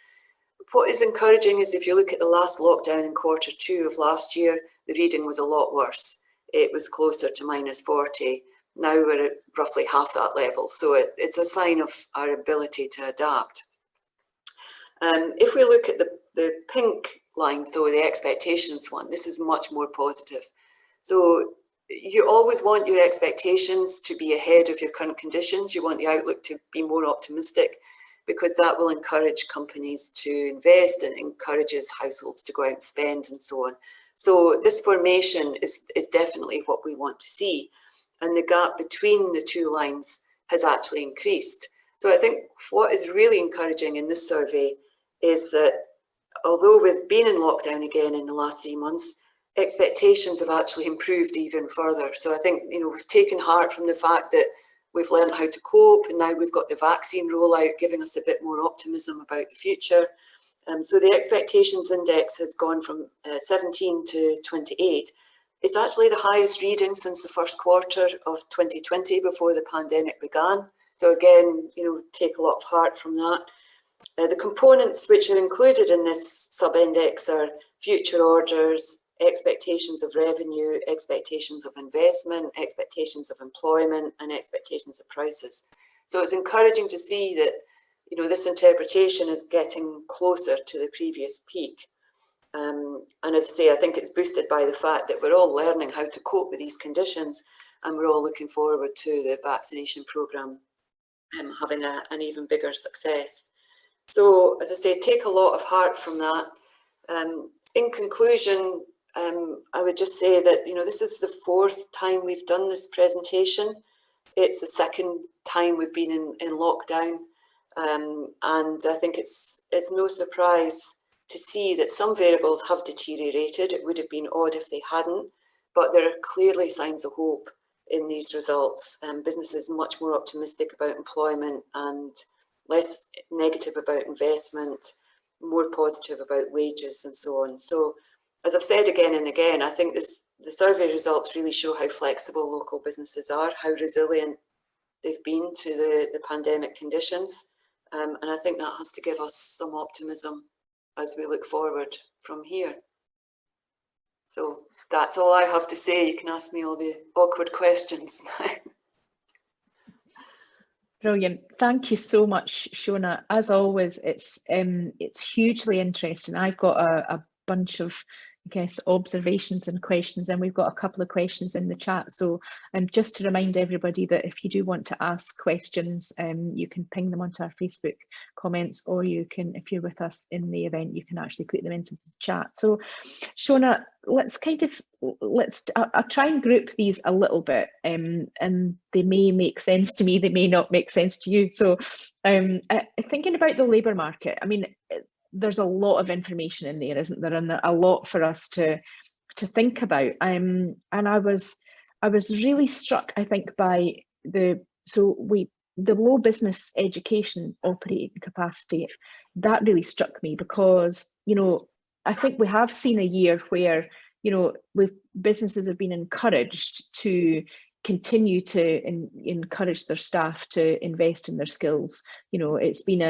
What is encouraging is if you look at the last lockdown in Q2 of last year, the reading was a lot worse. It was closer to -40. Now we're at roughly half that level. So it's a sign of our ability to adapt. If we look at the pink line, though, the expectations one, this is much more positive. So you always want your expectations to be ahead of your current conditions. You want the outlook to be more optimistic, because that will encourage companies to invest and encourages households to go out and spend and so on. So this formation is definitely what we want to see. And the gap between the two lines has actually increased. So I think what is really encouraging in this survey is that although we've been in lockdown again in the last 3 months, expectations have actually improved even further. So I think, we've taken heart from the fact that we've learned how to cope, and now we've got the vaccine rollout giving us a bit more optimism about the future. So the expectations index has gone from 17 to 28. It's actually the highest reading since the first quarter of 2020 before the pandemic began. So again, take a lot of heart from that. The components which are included in this sub-index are future orders, expectations of revenue, expectations of investment, expectations of employment, and expectations of prices. So it's encouraging to see that, this interpretation is getting closer to the previous peak. And as I say, I think it's boosted by the fact that we're all learning how to cope with these conditions, and we're all looking forward to the vaccination programme having an even bigger success. So, as I say, take a lot of heart from that. In conclusion, I would just say that, this is the 4th time we've done this presentation. It's the 2nd time we've been in lockdown. And I think it's no surprise to see that some variables have deteriorated. It would have been odd if they hadn't, but there are clearly signs of hope in these results. Businesses much more optimistic about employment and less negative about investment, more positive about wages and so on. So, as I've said again and again, I think the survey results really show how flexible local businesses are, how resilient they've been to the pandemic conditions. And I think that has to give us some optimism as we look forward from here. So that's all I have to say. You can ask me all the awkward questions now. Brilliant. Thank you so much, Shona. As always, it's hugely interesting. I've got a bunch of, I guess, observations and questions, and we've got a couple of questions in the chat. So just to remind everybody that if you do want to ask questions, you can ping them onto our Facebook comments, or you can, if you're with us in the event, you can actually put them into the chat. So Shona, I'll try and group these a little bit, and they may make sense to me, they may not make sense to you. So thinking about the labour market, I mean, there's a lot of information in there, isn't there, and a lot for us to think about. And I was really struck, I think, by the low business education operating capacity. That really struck me because, I think we have seen a year where, businesses have been encouraged to continue to encourage their staff to invest in their skills. It's been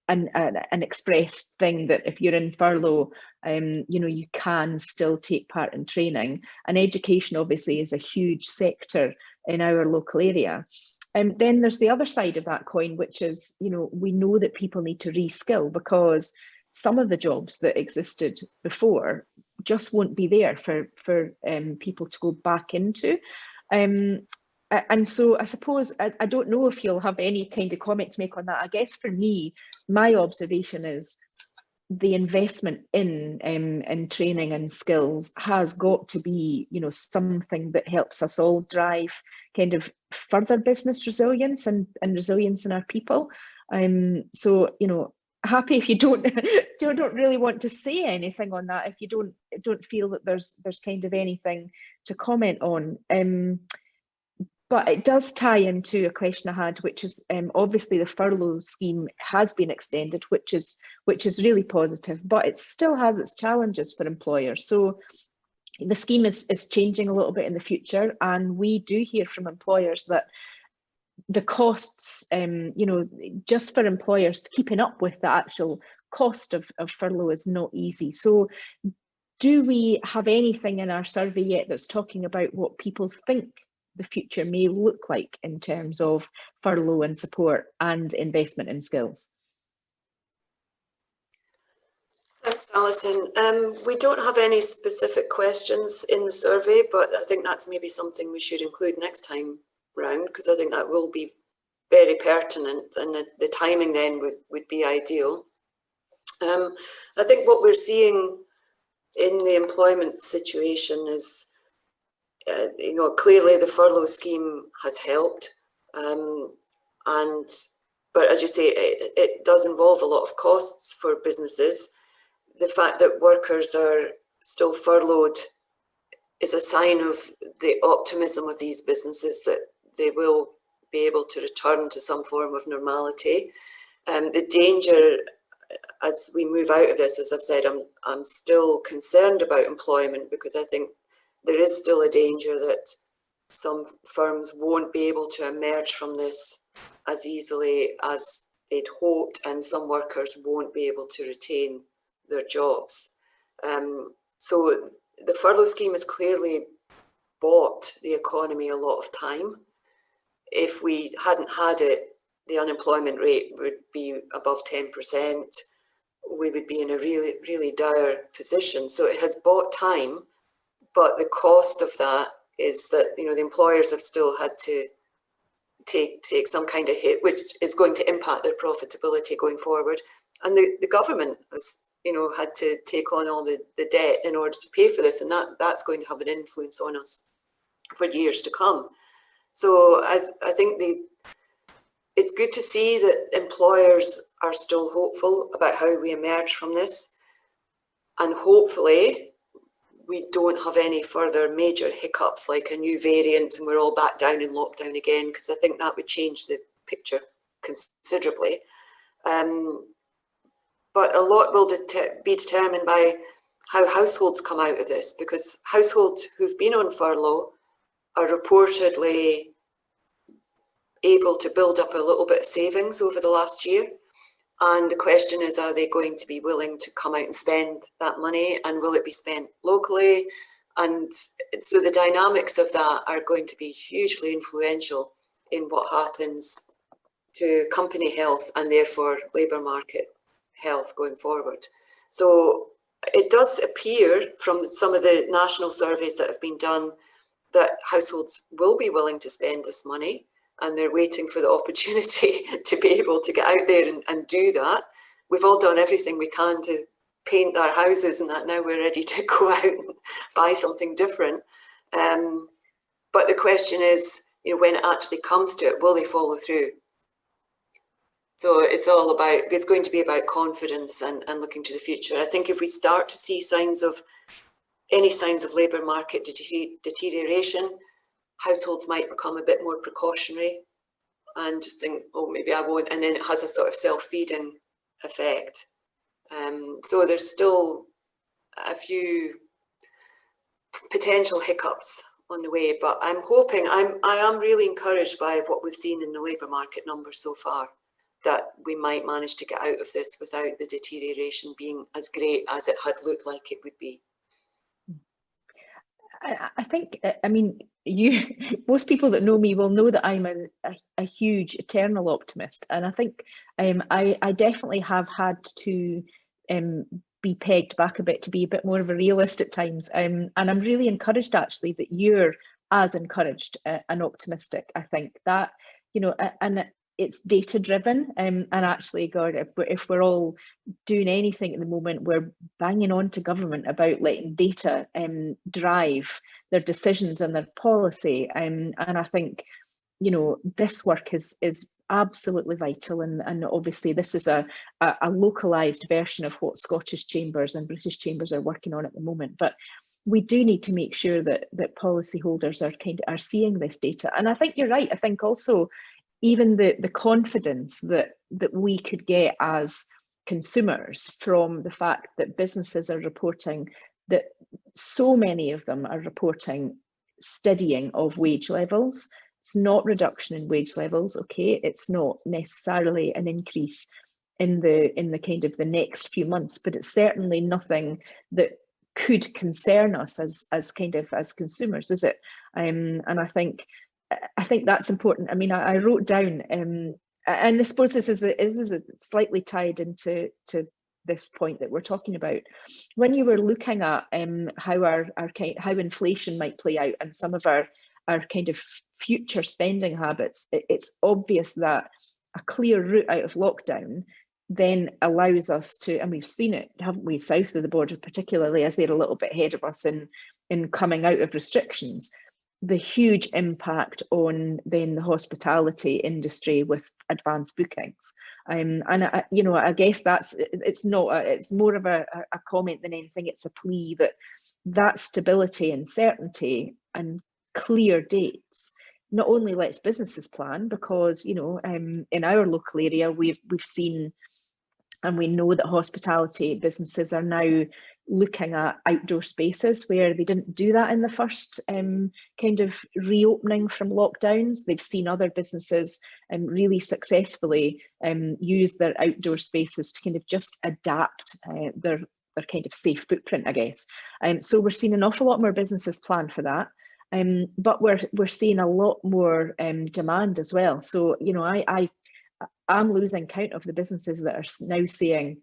an expressed thing that if you're in furlough, you can still take part in training. And education obviously is a huge sector in our local area. And then there's the other side of that coin, which is, we know that people need to reskill because some of the jobs that existed before just won't be there for people to go back into. And so I suppose, I don't know if you'll have any kind of comment to make on that. I guess for me, my observation is the investment in training and skills has got to be, something that helps us all drive kind of further business resilience and resilience in our people. So, happy if you don't really want to say anything on that, if you don't feel that there's kind of anything to comment on. But it does tie into a question I had, which is obviously the furlough scheme has been extended, which is really positive, but it still has its challenges for employers. So the scheme is changing a little bit in the future, and we do hear from employers that the costs, just for employers keeping up with the actual cost of furlough is not easy. So do we have anything in our survey yet that's talking about what people think the future may look like in terms of furlough and support and investment in skills? Thanks, Alison. We don't have any specific questions in the survey, but I think that's maybe something we should include next time round, because I think that will be very pertinent, and the timing then would be ideal. I think what we're seeing in the employment situation is, clearly the furlough scheme has helped, but as you say, it does involve a lot of costs for businesses. The fact that workers are still furloughed is a sign of the optimism of these businesses that they will be able to return to some form of normality. The danger as we move out of this, as I've said, I'm still concerned about employment, because I think there is still a danger that some firms won't be able to emerge from this as easily as they'd hoped, and some workers won't be able to retain their jobs. So the furlough scheme has clearly bought the economy a lot of time. If we hadn't had it, the unemployment rate would be above 10%. We would be in a really, really dire position. So it has bought time, but the cost of that is that, you know, the employers have still had to take some kind of hit, which is going to impact their profitability going forward. And the government has, you know, had to take on all the debt in order to pay for this, and that's going to have an influence on us for years to come. So I think it's good to see that employers are still hopeful about how we emerge from this, and hopefully we don't have any further major hiccups like a new variant and we're all back down in lockdown again, because I think that would change the picture considerably. But a lot will be determined by how households come out of this, because households who've been on furlough are reportedly able to build up a little bit of savings over the last year. And the question is, are they going to be willing to come out and spend that money, and will it be spent locally? And so the dynamics of that are going to be hugely influential in what happens to company health and therefore labour market health going forward. So it does appear from some of the national surveys that have been done that households will be willing to spend this money, and they're waiting for the opportunity to be able to get out there and do that. We've all done everything we can to paint our houses and that. Now we're ready to go out and buy something different. But the question is, you know, when it actually comes to it, will they follow through? So it's going to be about confidence and looking to the future. I think if we start to see any signs of labour market deterioration, households might become a bit more precautionary and just think, oh, maybe I won't. And then it has a sort of self-feeding effect. So there's still a few potential hiccups on the way, but I'm hoping, I am really encouraged by what we've seen in the labour market numbers so far, that we might manage to get out of this without the deterioration being as great as it had looked like it would be. I think, I mean, most people that know me will know that I'm a huge eternal optimist, and I think I definitely have had to be pegged back a bit to be a bit more of a realist at times, and I'm really encouraged actually that you're as encouraged and optimistic. I think that, you know, and it's data driven, and actually, God, if we're all doing anything at the moment, we're banging on to government about letting data drive their decisions and their policy, and I think, you know, this work is absolutely vital, and obviously this is a localized version of what Scottish Chambers and British Chambers are working on at the moment, but we do need to make sure that policyholders are seeing this data. And I think you're right. I think also even the confidence that we could get as consumers from the fact that businesses are reporting, that so many of them are reporting steadying of wage levels. It's not reduction in wage levels, okay? It's not necessarily an increase in the kind of the next few months, but it's certainly nothing that could concern us as consumers, is it? And I think that's important. I mean, I wrote down, and I suppose this is slightly tied into this point that we're talking about. When you were looking at how inflation might play out and some of our kind of future spending habits, it's obvious that a clear route out of lockdown then allows us to, and we've seen it, haven't we, south of the border, particularly as they're a little bit ahead of us in coming out of restrictions, the huge impact on then the hospitality industry with advanced bookings. And I guess it's more of a comment than anything. It's a plea that stability and certainty and clear dates not only lets businesses plan, because, you know, in our local area we've seen, and we know that hospitality businesses are now looking at outdoor spaces where they didn't do that in the first kind of reopening from lockdowns. They've seen other businesses really successfully use their outdoor spaces to kind of just adapt their kind of safe footprint, I guess. So we're seeing an awful lot more businesses plan for that. But we're seeing a lot more demand as well. So, you know, I'm losing count of the businesses that are now saying,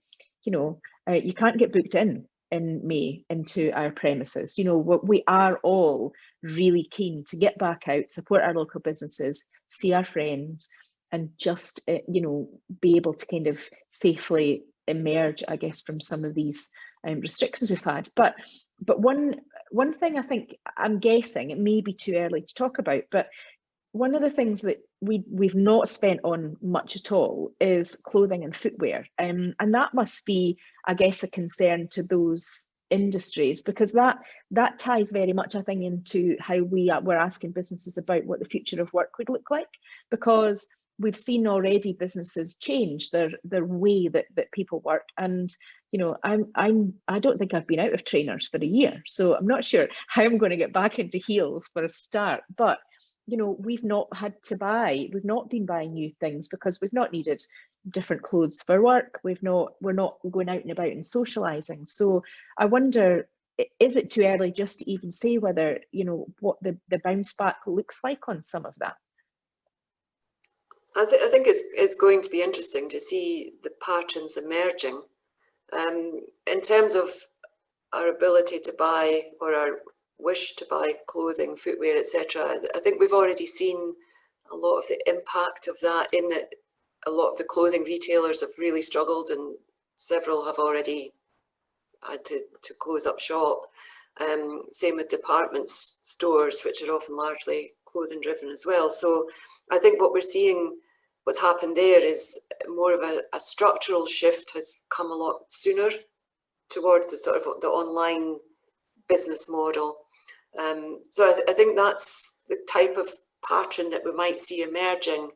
you know, you can't get booked in May into our premises. You know, we are all really keen to get back out, support our local businesses, see our friends, and just, you know, be able to kind of safely emerge, I guess, from some of these restrictions we've had. But one thing I think, I'm guessing, it may be too early to talk about, but one of the things that we've not spent on much at all is clothing and footwear, and that must be, I guess, a concern to those industries, because that ties very much, I think, into how we're asking businesses about what the future of work would look like, because we've seen already businesses change their way that people work. And you know, I don't think I've been out of trainers for a year, so I'm not sure how I'm going to get back into heels for a start. But you know, we've not been buying new things because we've not needed different clothes for work. We're not going out and about and socializing. So I wonder, is it too early just to even say whether, you know, what the bounce back looks like on some of that? I think it's going to be interesting to see the patterns emerging in terms of our ability to buy, or our wish to buy clothing, footwear, etc. I think we've already seen a lot of the impact of that, in that a lot of the clothing retailers have really struggled, and several have already had to close up shop. Same with department stores, which are often largely clothing driven as well. So I think what we're seeing, what's happened there, is more of a structural shift has come a lot sooner towards the sort of the online business model. So I think that's the type of pattern that we might see emerging,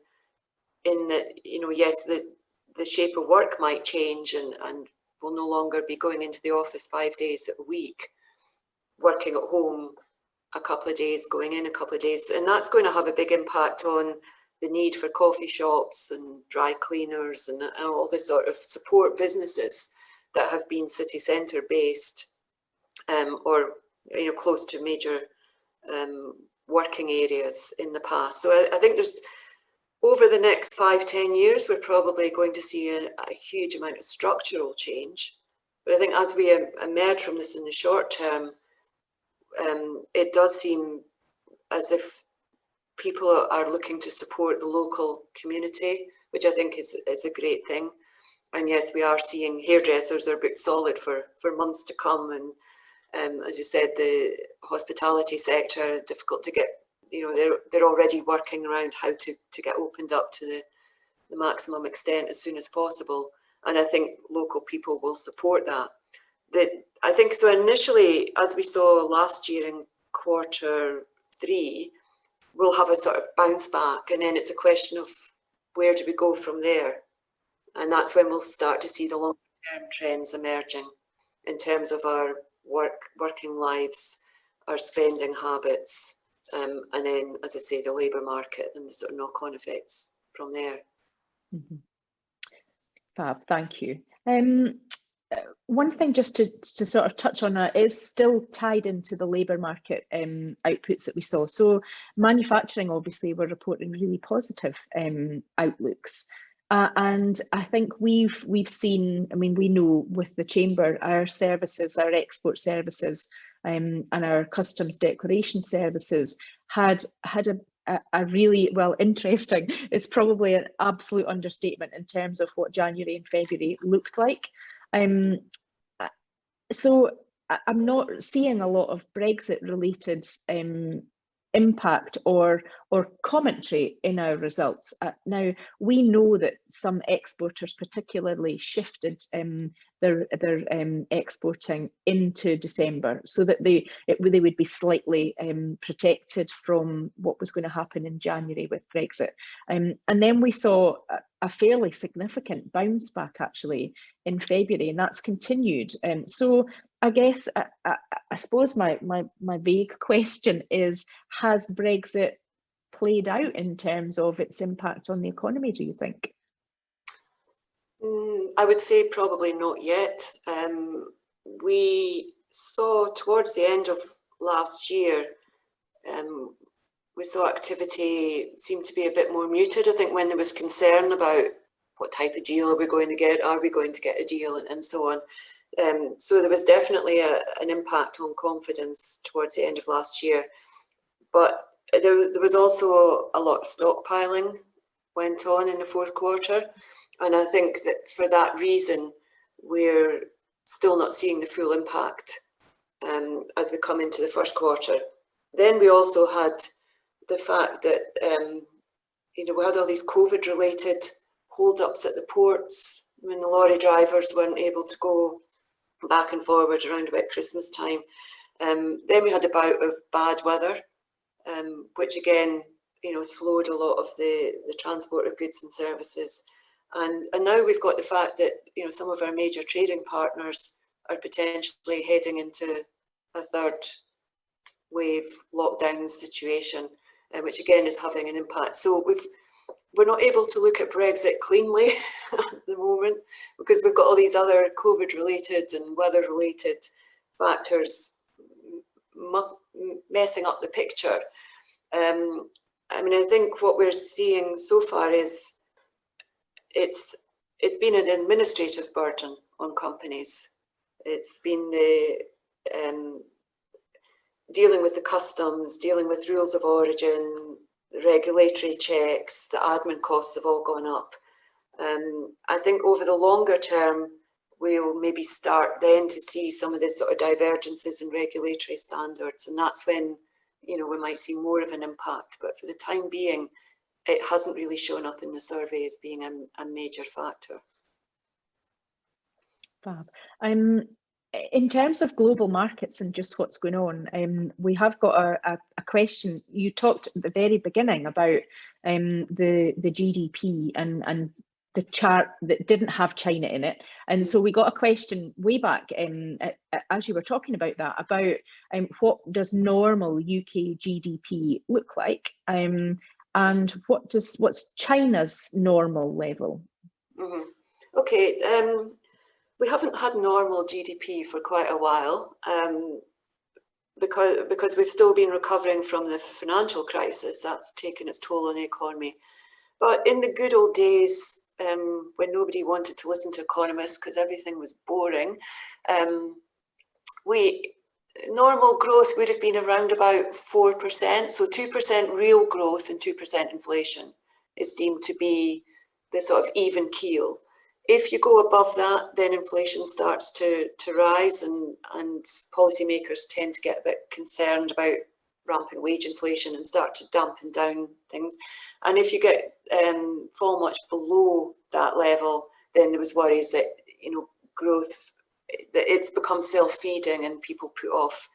in that, you know, yes, the shape of work might change, and we'll no longer be going into the office 5 days a week, working at home a couple of days, going in a couple of days. And that's going to have a big impact on the need for coffee shops and dry cleaners and all the sort of support businesses that have been city centre based, or you know, close to major working areas in the past. So I think there's, over the next 5-10 years, we're probably going to see a huge amount of structural change. But I think as we emerge from this in the short term, it does seem as if people are looking to support the local community, which I think is a great thing. And yes, we are seeing hairdressers are booked solid for months to come. And as you said, the hospitality sector, difficult to get, you know, they're already working around how to get opened up to the maximum extent as soon as possible. And I think local people will support that. I think so initially, as we saw last year in Q3, we'll have a sort of bounce back, and then it's a question of where do we go from there? And that's when we'll start to see the long-term trends emerging in terms of our working lives, our spending habits, and then, as I say, the labour market and the sort of knock-on effects from there. Mm-hmm. Fab, thank you. One thing just to sort of touch on that is still tied into the labour market outputs that we saw. So manufacturing, obviously, were reporting really positive outlooks. And I think we've seen, I mean, we know with the Chamber, our services, our export services and our customs declaration services had a really, well, interesting, it's probably an absolute understatement in terms of what January and February looked like. So I'm not seeing a lot of Brexit related impact or commentary in our results. Now, we know that some exporters particularly shifted their exporting into December, so that they would be slightly protected from what was going to happen in January with Brexit. And then we saw a fairly significant bounce back actually in February, and that's continued. So I guess I suppose my vague question is, has Brexit played out in terms of its impact on the economy, do you think? I would say probably not yet. We saw towards the end of last year, we saw activity seem to be a bit more muted. I think when there was concern about what type of deal are we going to get, are we going to get a deal, and so on. So there was definitely an impact on confidence towards the end of last year. But there was also a lot of stockpiling went on in the fourth quarter. And I think that for that reason, we're still not seeing the full impact as we come into the first quarter. Then we also had the fact that, we had all these COVID-related hold-ups at the ports when the lorry drivers weren't able to go back and forward around about Christmas time. Then we had a bout of bad weather, which again, slowed a lot of the transport of goods and services. And now we've got the fact that, some of our major trading partners are potentially heading into a third wave lockdown situation, which again is having an impact. So we're not able to look at Brexit cleanly at the moment, because we've got all these other COVID-related and weather-related factors messing up the picture. I think what we're seeing so far is it's been an administrative burden on companies. It's been the dealing with the customs, dealing with rules of origin, regulatory checks, the admin costs have all gone up. I think over the longer term, we'll maybe start then to see some of this sort of divergences in regulatory standards, and that's when we might see more of an impact. But for the time being, it hasn't really shown up in the survey as being a major factor. Fab. In terms of global markets and just what's going on, we have got a question. You talked at the very beginning about the GDP and the chart that didn't have China in it. And so we got a question way back as you were talking about that, about what does normal UK GDP look like? And what's China's normal level? Mm-hmm. Okay, we haven't had normal GDP for quite a while, because we've still been recovering from the financial crisis that's taken its toll on the economy. But in the good old days, when nobody wanted to listen to economists because everything was boring, normal growth would have been around about 4%. So 2% real growth and 2% inflation is deemed to be the sort of even keel. If you go above that, then inflation starts to rise, and policymakers tend to get a bit concerned about rampant wage inflation and start to dampen down things. And if you get fall much below that level, then there was worries that growth, that it's become self-feeding and people put off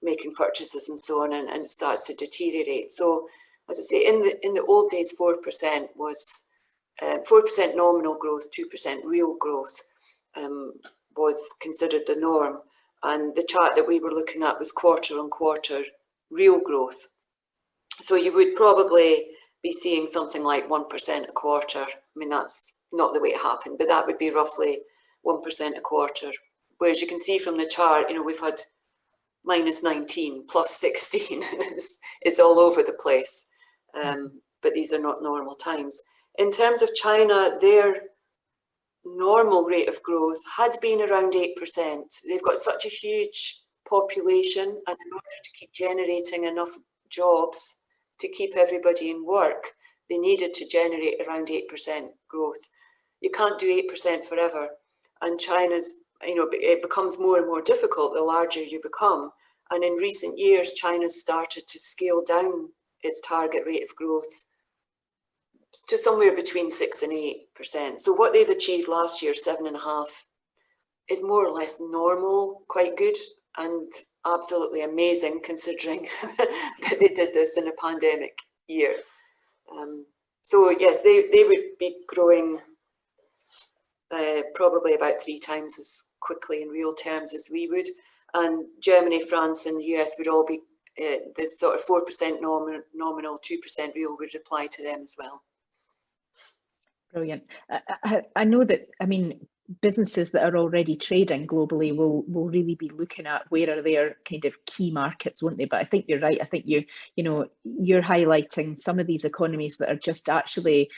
making purchases and so on, and it starts to deteriorate. So as I say, in the old days, 4% was 4% nominal growth, 2% real growth was considered the norm. And the chart that we were looking at was quarter on quarter real growth. So you would probably be seeing something like 1% a quarter. I mean, that's not the way it happened, but that would be roughly 1% a quarter. Whereas you can see from the chart, we've had -19, +16. It's all over the place. But these are not normal times. In terms of China, their normal rate of growth had been around 8%. They've got such a huge population, and in order to keep generating enough jobs to keep everybody in work, they needed to generate around 8% growth. You can't do 8% forever. And China's, it becomes more and more difficult the larger you become. And in recent years, China's started to scale down its target rate of growth to somewhere between 6 and 8%. So what they've achieved last year, 7.5%, is more or less normal, quite good, and absolutely amazing considering that they did this in a pandemic year. So yes, they would be growing probably about 3 times as quickly in real terms as we would. And Germany, France and the US would all be this sort of 4% nominal, 2% real would apply to them as well. Brilliant. I know that, businesses that are already trading globally will really be looking at where are their kind of key markets, won't they? But I think you're right. I think you're highlighting some of these economies that are just actually,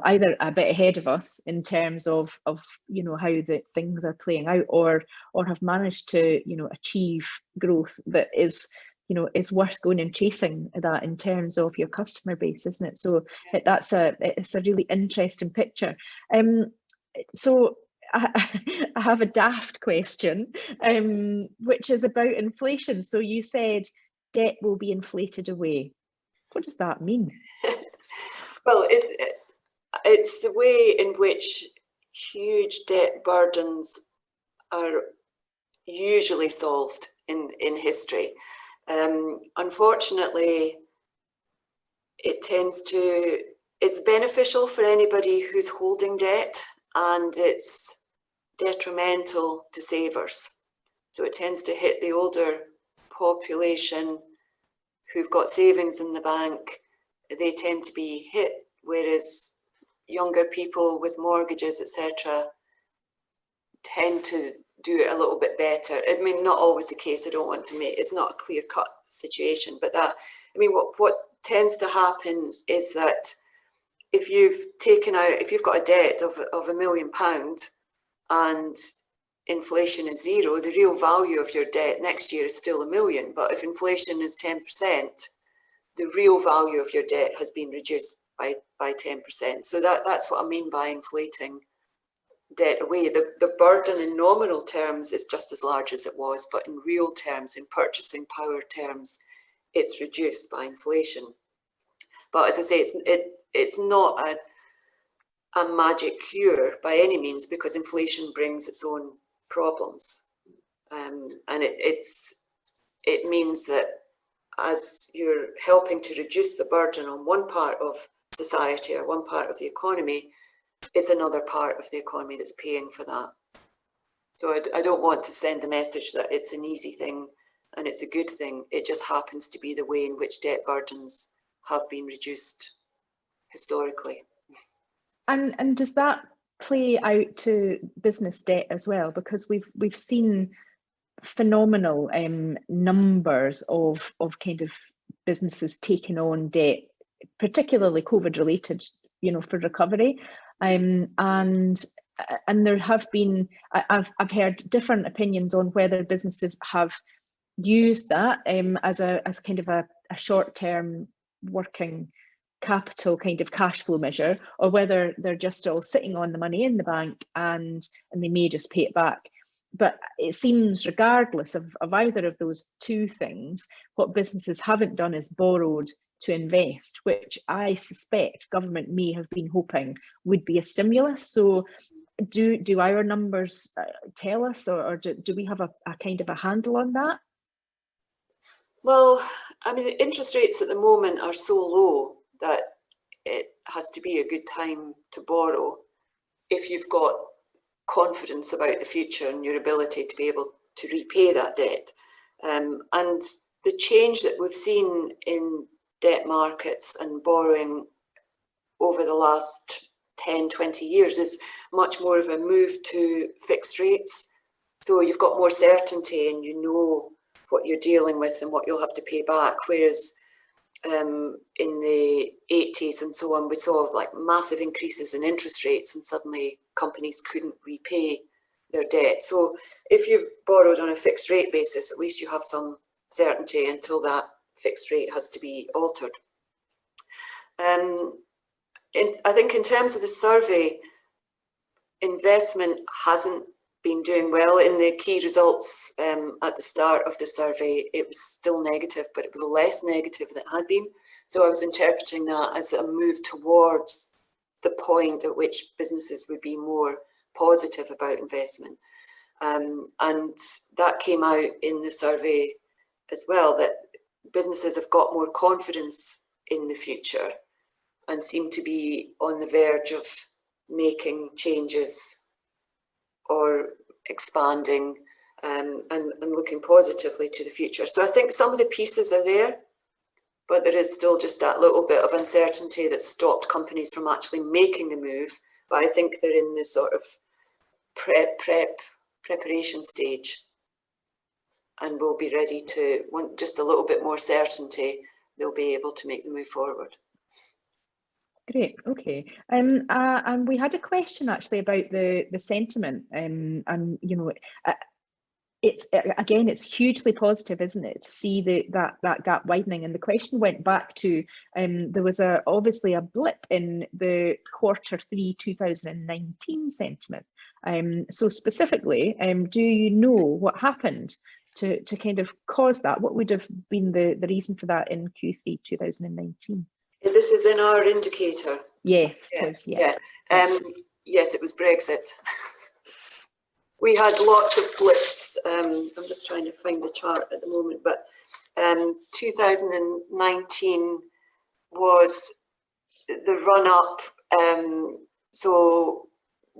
either a bit ahead of us in terms of how the things are playing out, or have managed to achieve growth that is is worth going and chasing that in terms of your customer base, isn't it? So it's a really interesting picture. So I have a daft question, which is about inflation. So you said debt will be inflated away. What does that mean? Well, it's the way in which huge debt burdens are usually solved in history. Unfortunately, it's beneficial for anybody who's holding debt, and it's detrimental to savers. So it tends to hit the older population who've got savings in the bank. They tend to be hit, whereas younger people with mortgages, etc., tend to do it a little bit better. I mean, not always the case. I don't want to make, it's not a clear-cut situation, but what tends to happen is that if you've got a debt of £1 million and inflation is 0, the real value of your debt next year is still £1 million. But if inflation is 10%, the real value of your debt has been reduced by 10%. So that's what I mean by inflating debt away. The burden in nominal terms is just as large as it was, but in real terms, in purchasing power terms, it's reduced by inflation. But as I say, it's not a magic cure by any means, because inflation brings its own problems, and it means that as you're helping to reduce the burden on one part of society or one part of the economy, it's another part of the economy that's paying for that. So I don't want to send the message that it's an easy thing and it's a good thing. It just happens to be the way in which debt burdens have been reduced historically. And does that play out to business debt as well? Because we've seen phenomenal numbers of kind of businesses taking on debt, particularly COVID related, for recovery. And there have been, I've heard different opinions on whether businesses have used that as kind of a short-term working capital kind of cash flow measure, or whether they're just all sitting on the money in the bank and they may just pay it back. But it seems, regardless of either of those two things, what businesses haven't done is borrowed to invest, which I suspect government may have been hoping would be a stimulus. So do our numbers tell us, or do we have a kind of a handle on that? Well, I mean, interest rates at the moment are so low that it has to be a good time to borrow if you've got confidence about the future and your ability to be able to repay that debt. And the change that we've seen in debt markets and borrowing over the last 10, 20 years is much more of a move to fixed rates. So you've got more certainty and you know what you're dealing with and what you'll have to pay back. Whereas in the 80s and so on, we saw like massive increases in interest rates and suddenly companies couldn't repay their debt. So if you've borrowed on a fixed rate basis, at least you have some certainty until that fixed rate has to be altered. I think in terms of the survey, investment hasn't been doing well. In the key results at the start of the survey, it was still negative, but it was less negative than it had been. So I was interpreting that as a move towards the point at which businesses would be more positive about investment. And that came out in the survey as well, that businesses have got more confidence in the future and seem to be on the verge of making changes or expanding and looking positively to the future. So I think some of the pieces are there, but there is still just that little bit of uncertainty that stopped companies from actually making the move. But I think they're in this sort of preparation stage, and we'll be ready to, want just a little bit more certainty, they'll be able to make the move forward. Great. Okay. And we had a question actually about the sentiment, and you know, it's again, it's hugely positive, isn't it, to see that gap widening. And the question went back to there was obviously a blip in the Q3 2019 sentiment. So specifically, do you know what happened to kind of cause that? What would have been the reason for that in Q3 2019? This is in our indicator. Yes, yeah, it is. Yeah. Yes, it was Brexit. We had lots of blips. I'm just trying to find the chart at the moment, but 2019 was the run up. So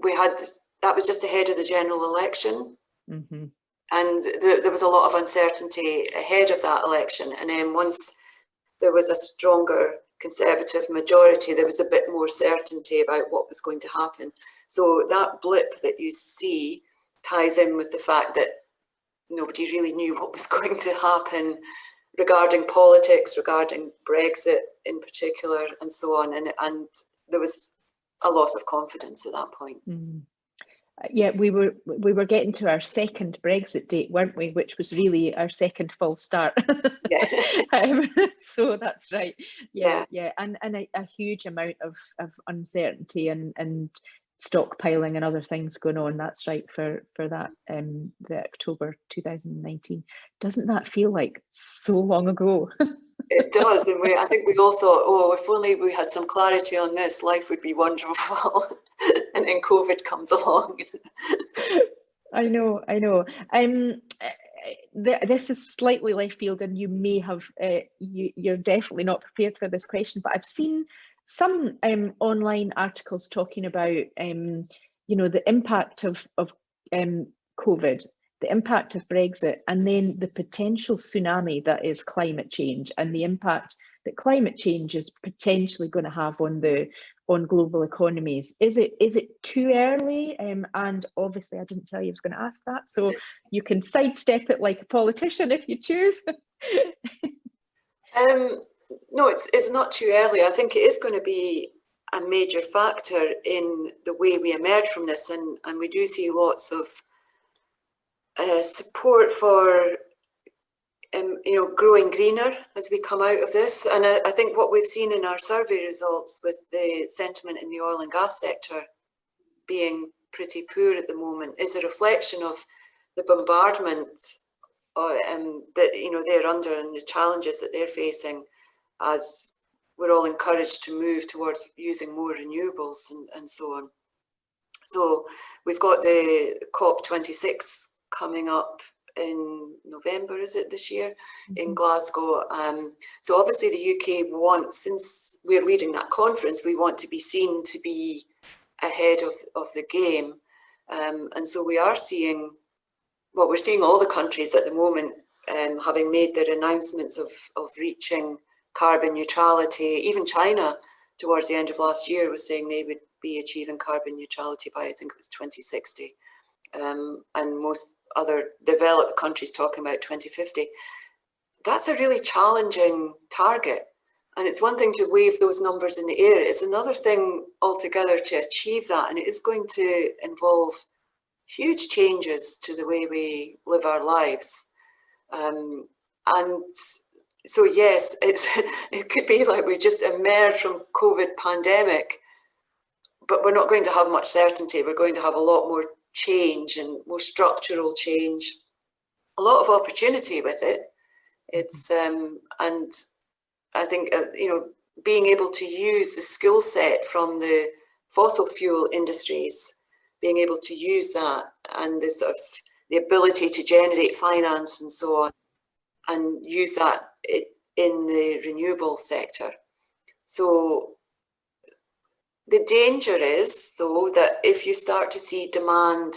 we had this, that was just ahead of the general election. Mm-hmm. And there was a lot of uncertainty ahead of that election. And then once there was a stronger Conservative majority, there was a bit more certainty about what was going to happen. So that blip that you see ties in with the fact that nobody really knew what was going to happen regarding politics, regarding Brexit in particular, and so on. And there was a loss of confidence at that point. Mm. Yeah, we were getting to our second Brexit date, weren't we? Which was really our second false start. Yeah. So that's right. Yeah. And a huge amount of uncertainty and stockpiling and other things going on. That's right, for that the October 2019. Doesn't that feel like so long ago? It does, and I think we all thought, oh, if only we had some clarity on this, life would be wonderful. And then COVID comes along. I know. This is slightly left field, and you may have you're definitely not prepared for this question, but I've seen some online articles talking about you know, the impact of COVID, the impact of Brexit, and then the potential tsunami that is climate change, and the impact that climate change is potentially going to have on global economies. Is it too early? And obviously I didn't tell you I was going to ask that, so you can sidestep it like a politician if you choose. No, it's not too early. I think it is going to be a major factor in the way we emerge from this, and we do see lots of support for you know, growing greener as we come out of this. And I think what we've seen in our survey results with the sentiment in the oil and gas sector being pretty poor at the moment is a reflection of the bombardment that, you know, they're under, and the challenges that they're facing as we're all encouraged to move towards using more renewables and so on. So we've got the COP26 coming up in November, is it, this year, in Glasgow. So obviously the UK wants, since we're leading that conference, we want to be seen to be ahead of the game. And so we are seeing, well, we're seeing all the countries at the moment having made their announcements of reaching carbon neutrality. Even China, towards the end of last year, was saying they would be achieving carbon neutrality by, I think it was 2060. And most other developed countries talking about 2050. That's a really challenging target. And it's one thing to wave those numbers in the air. It's another thing altogether to achieve that. And it is going to involve huge changes to the way we live our lives. And so, yes, it could be like we just emerged from COVID pandemic, but we're not going to have much certainty. We're going to have a lot more change and more structural change, a lot of opportunity with it. It's and I think you know, being able to use the skill set from the fossil fuel industries, being able to use that, and the sort of the ability to generate finance and so on, and use that in the renewable sector. So the danger is, though, that if you start to see demand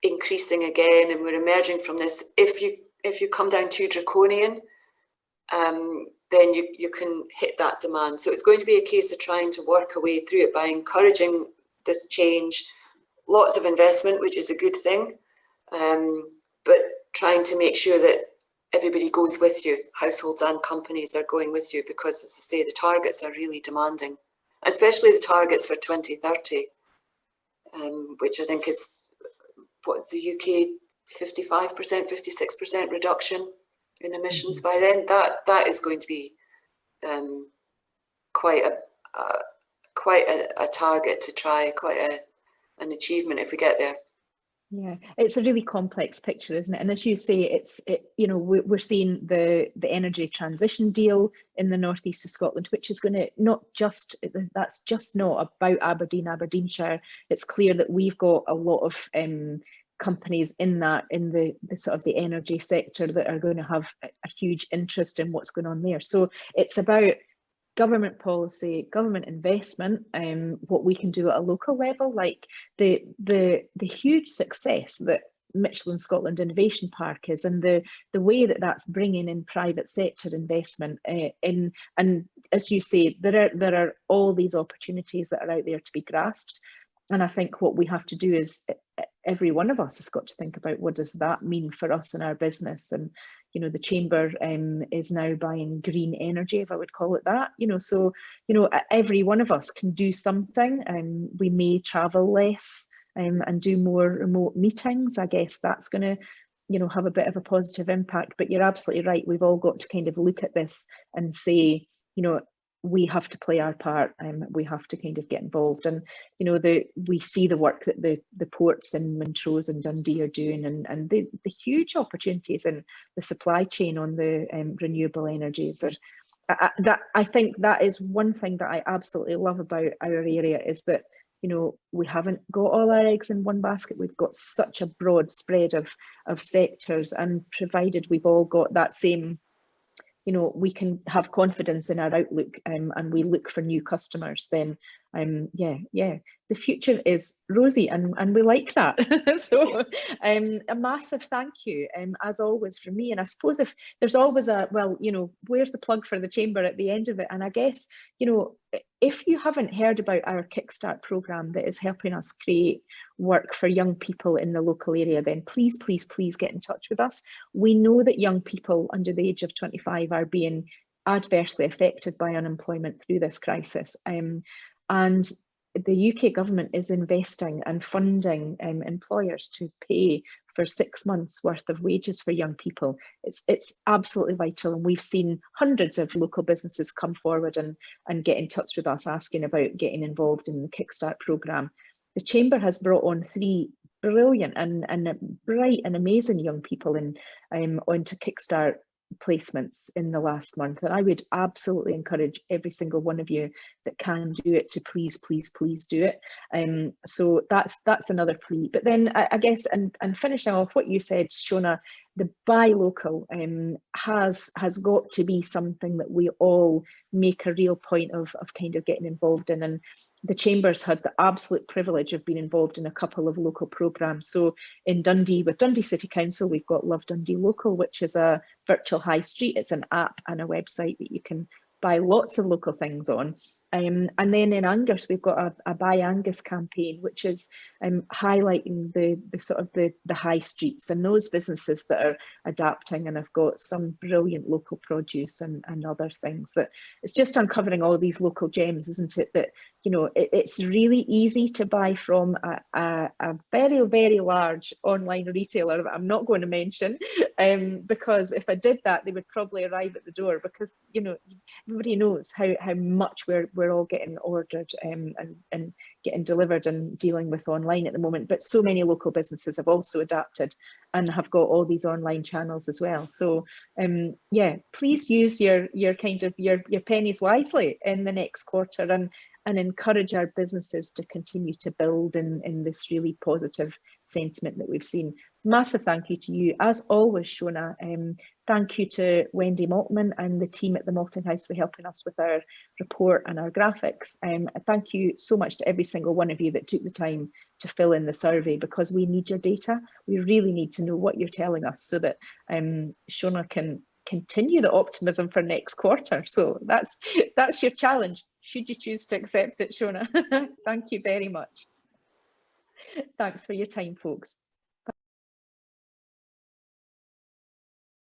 increasing again, and we're emerging from this, if you come down too draconian, then you can hit that demand. So it's going to be a case of trying to work a way through it by encouraging this change lots of investment, which is a good thing, but trying to make sure that everybody goes with you, households and companies are going with you, because as I say, the targets are really demanding, especially the targets for 2030, which I think is what the UK 55%, 56% reduction in emissions by then. That is going to be quite a target to try, quite an achievement if we get there. Yeah, it's a really complex picture, isn't it? And as you say, you know, we're seeing the energy transition deal in the northeast of Scotland, which is going to that's just not about Aberdeenshire. It's clear that we've got a lot of companies in the sort of the energy sector that are going to have a huge interest in what's going on there. So it's about government policy, government investment, what we can do at a local level, like the huge success that Michelin Scotland Innovation Park is, and the way that that's bringing in private sector investment in, and as you say, there are all these opportunities that are out there to be grasped. And I think what we have to do is every one of us has got to think about, what does that mean for us and our business? And you know, the Chamber is now buying green energy, if I would call it that. You know, so you know, every one of us can do something. We may travel less and do more remote meetings. I guess that's going to, you know, have a bit of a positive impact. But you're absolutely right. We've all got to kind of look at this and say, you know, we have to play our part, and we have to kind of get involved. And you know, we see the work that the ports in Montrose and Dundee are doing, and the huge opportunities in the supply chain on the renewable energies. I think that is one thing that I absolutely love about our area, is that, you know, we haven't got all our eggs in one basket. We've got such a broad spread of sectors, and provided we've all got that same, you know, we can have confidence in our outlook, and we look for new customers, then yeah, the future is rosy, and we like that. So a massive thank you, as always, from me. And I suppose if there's always well, you know, where's the plug for the Chamber at the end of it? And I guess, you know, if you haven't heard about our Kickstart programme that is helping us create work for young people in the local area, then please get in touch with us. We know that young people under the age of 25 are being adversely affected by unemployment through this crisis. And the UK government is investing and funding employers to pay for 6 months worth of wages for young people. It's absolutely vital, and we've seen hundreds of local businesses come forward and get in touch with us asking about getting involved in the Kickstart programme. The Chamber has brought on 3 brilliant and bright and amazing young people onto Kickstart placements in the last month, and I would absolutely encourage every single one of you that can do it to please do it. So that's another plea. But then I guess, and finishing off what you said, Shona, the buy local has got to be something that we all make a real point of kind of getting involved in. And the Chamber's had the absolute privilege of being involved in a couple of local programmes. So in Dundee, with Dundee City Council, we've got Love Dundee Local, which is a virtual high street. It's an app and a website that you can buy lots of local things on. And then in Angus, we've got a Buy Angus campaign, which is highlighting the sort of the high streets and those businesses that are adapting and have got some brilliant local produce and other things. That it's just uncovering all these local gems, isn't it? That, you know, it's really easy to buy from a very, very large online retailer that I'm not going to mention, because if I did that, they would probably arrive at the door, because, you know, everybody knows how much we're all getting ordered and getting delivered and dealing with online at the moment. But so many local businesses have also adapted and have got all these online channels as well. So yeah, please use your kind of your pennies wisely in the next quarter, and encourage our businesses to continue to build in this really positive sentiment that we've seen. Massive thank you to you, as always, Shona. Thank you to Wendy Maltman and the team at the Malting House for helping us with our report and our graphics. Thank you so much to every single one of you that took the time to fill in the survey, because we need your data. We really need to know what you're telling us, so that Shona can continue the optimism for next quarter. So that's your challenge, should you choose to accept it, Shona. Thank you very much. Thanks for your time, folks.